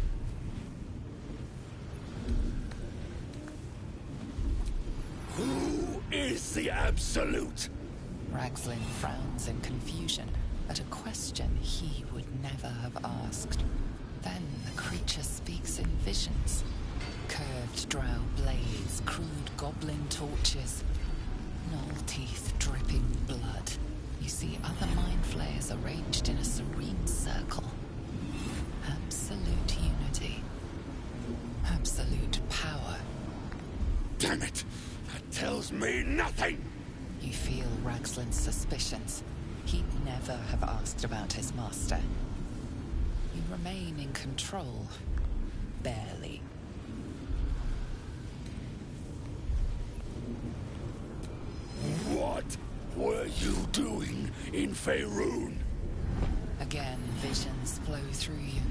is the Absolute? Ragzlin frowns in confusion at a question he would never have asked. Then the creature speaks in visions. Curved drow blades, crude goblin torches, gnoll teeth dripping blood. You see other mind flayers arranged in a serene circle. Absolute unity. Absolute power. Damn it! That tells me nothing! You feel Ragzlin's suspicions. He'd never have asked about his master. You remain in control. Barely. What were you doing in Faerun? Again, visions flow through you.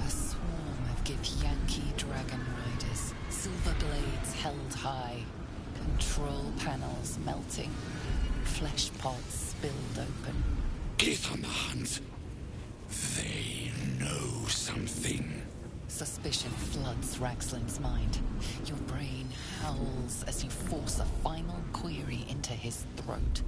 A swarm of Githyanki dragon riders. Silver blades held high. Control panels melting. Flesh pods spilled open. Gith on the hunt. They know something. Suspicion floods Ragzlin's mind. Your brain howls as you force a final query into his throat.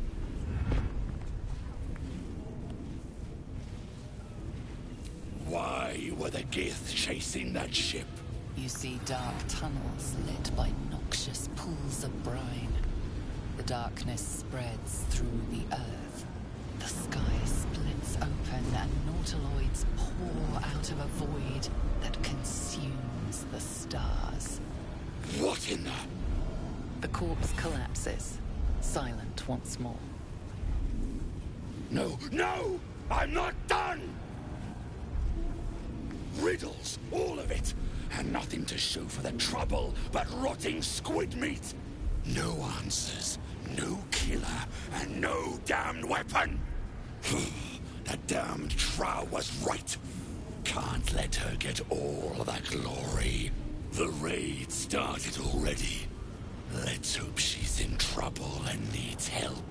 Why were the Gith chasing that ship? You see dark tunnels lit by noxious pools of brine. The darkness spreads through the earth. The sky splits open and nautiloids pour out of a void that consumes the stars. What in the... The corpse collapses, silent once more. No, no! I'm not done! Riddles, all of it, and nothing to show for the trouble but rotting squid meat. No answers, no killer, and no damned weapon. That damned Trow was right. Can't let her get all of that glory. The raid started already. Let's hope she's in trouble and needs help.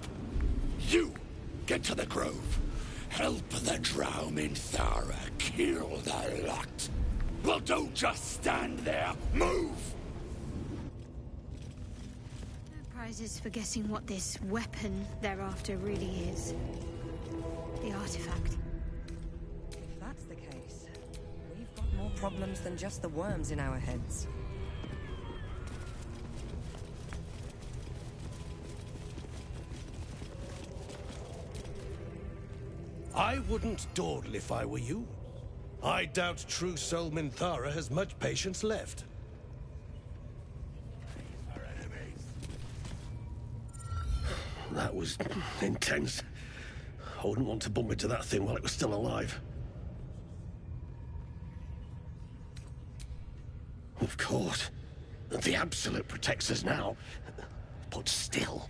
You, get to the Grove. Help the Drow Minthara kill the lot. Well, don't just stand there. Move! No prizes for guessing what this weapon thereafter really is. The artifact. If that's the case, we've got more problems than just the worms in our heads. I wouldn't dawdle if I were you. I doubt true soul Minthara has much patience left. That was intense. I wouldn't want to bump into that thing while it was still alive. Of course. The Absolute protects us now. But still...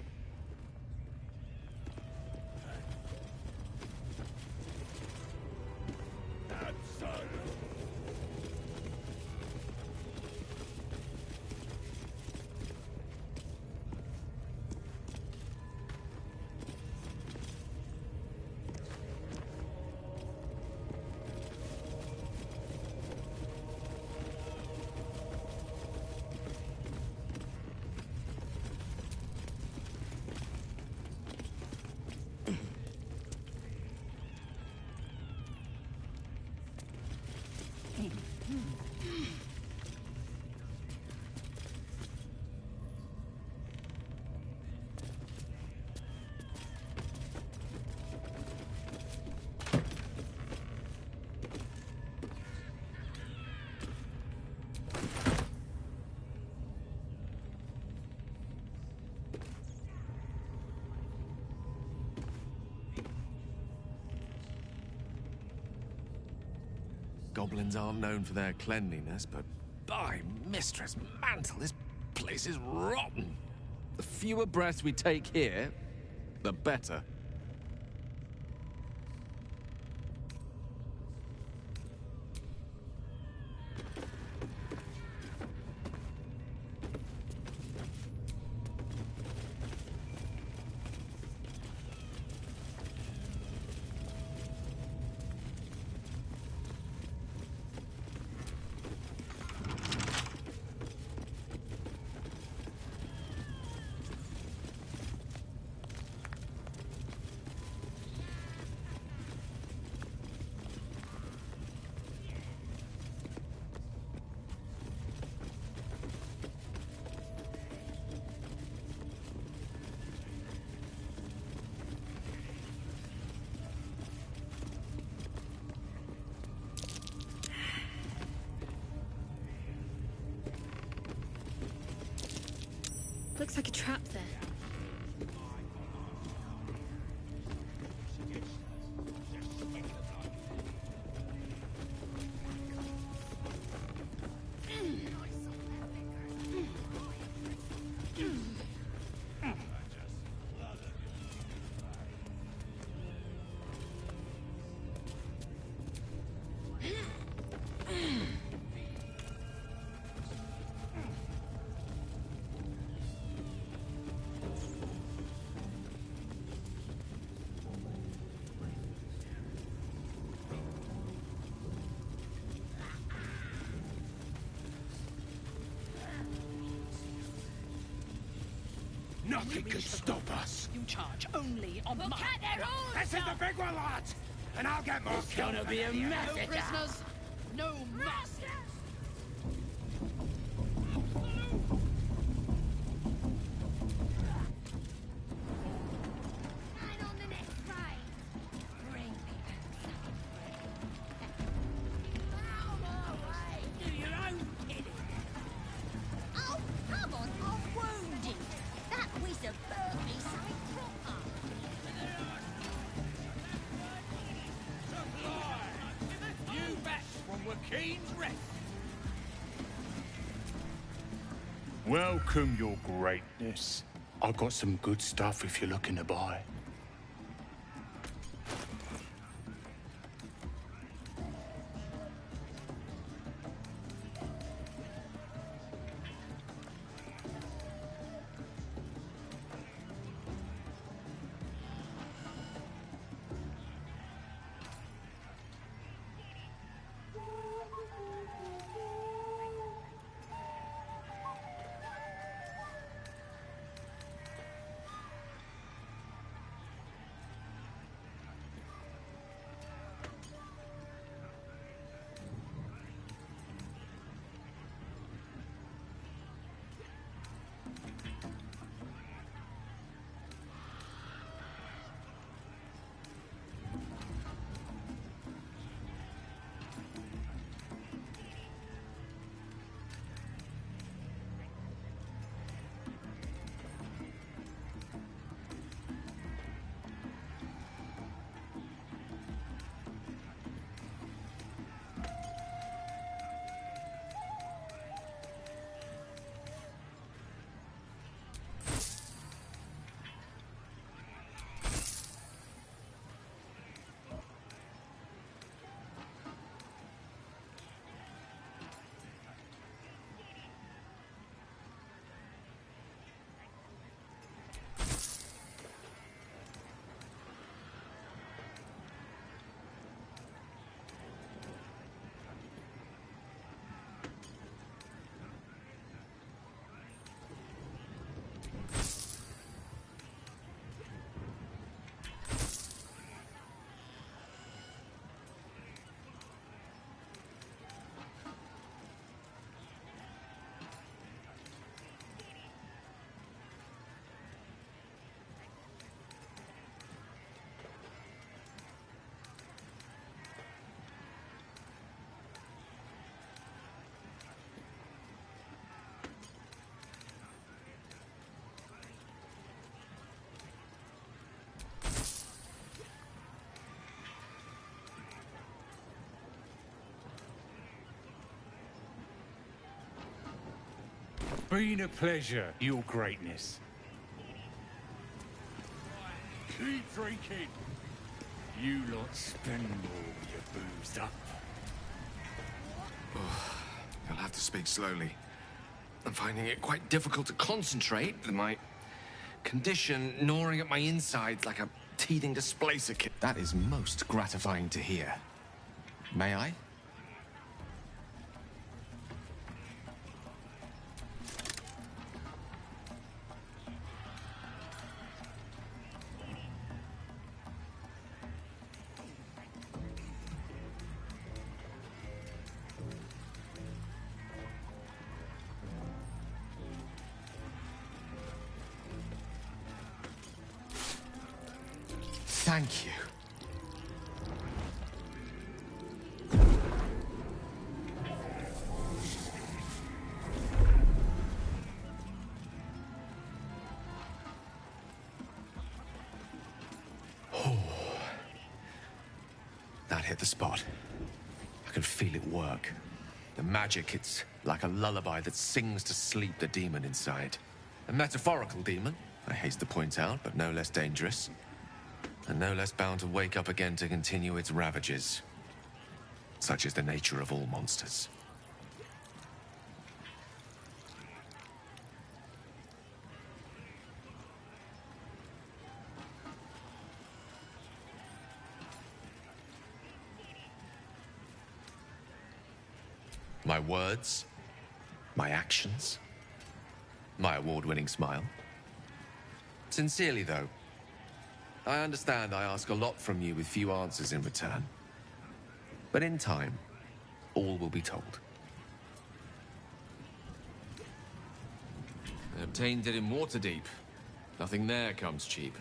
Goblins aren't known for their cleanliness, but by Mistress Mantle, this place is rotten. The fewer breaths we take here, the better. Looks like a trap there. Nothing can stop us. You charge only on We'll my... cut their horns This is the big one, lads! And I'll get more It's gonna be a mess. mess. No prisoners, no mess. And on the next raid, bring me out my way. Do your own kidding. Oh, come on, I'm wounded. That wizard burned me something proper. You back from Wakeen's Rest. Welcome, your greatness. I've got some good stuff if you're looking to buy. Been a pleasure, your greatness. Keep drinking. You lot spend more with your boozed up. You'll have to speak slowly. I'm finding it quite difficult to concentrate with my condition gnawing at my insides like a teething displacer kit. That is most gratifying to hear. May I? Thank you. hit the spot. I can feel it work. The magic, it's like a lullaby that sings to sleep the demon inside. A metaphorical demon, I haste to point out, but no less dangerous. And no less bound to wake up again to continue its ravages. Such is the nature of all monsters. My words, my actions, my award-winning smile. Sincerely, though, I understand I ask a lot from you with few answers in return. But in time, all will be told. I obtained it in Waterdeep. Nothing there comes cheap.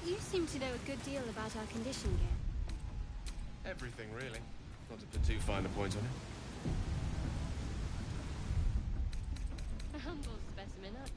You seem to know a good deal about our condition gear. Everything, really. Not to put too fine a point on it. A humble specimen, huh?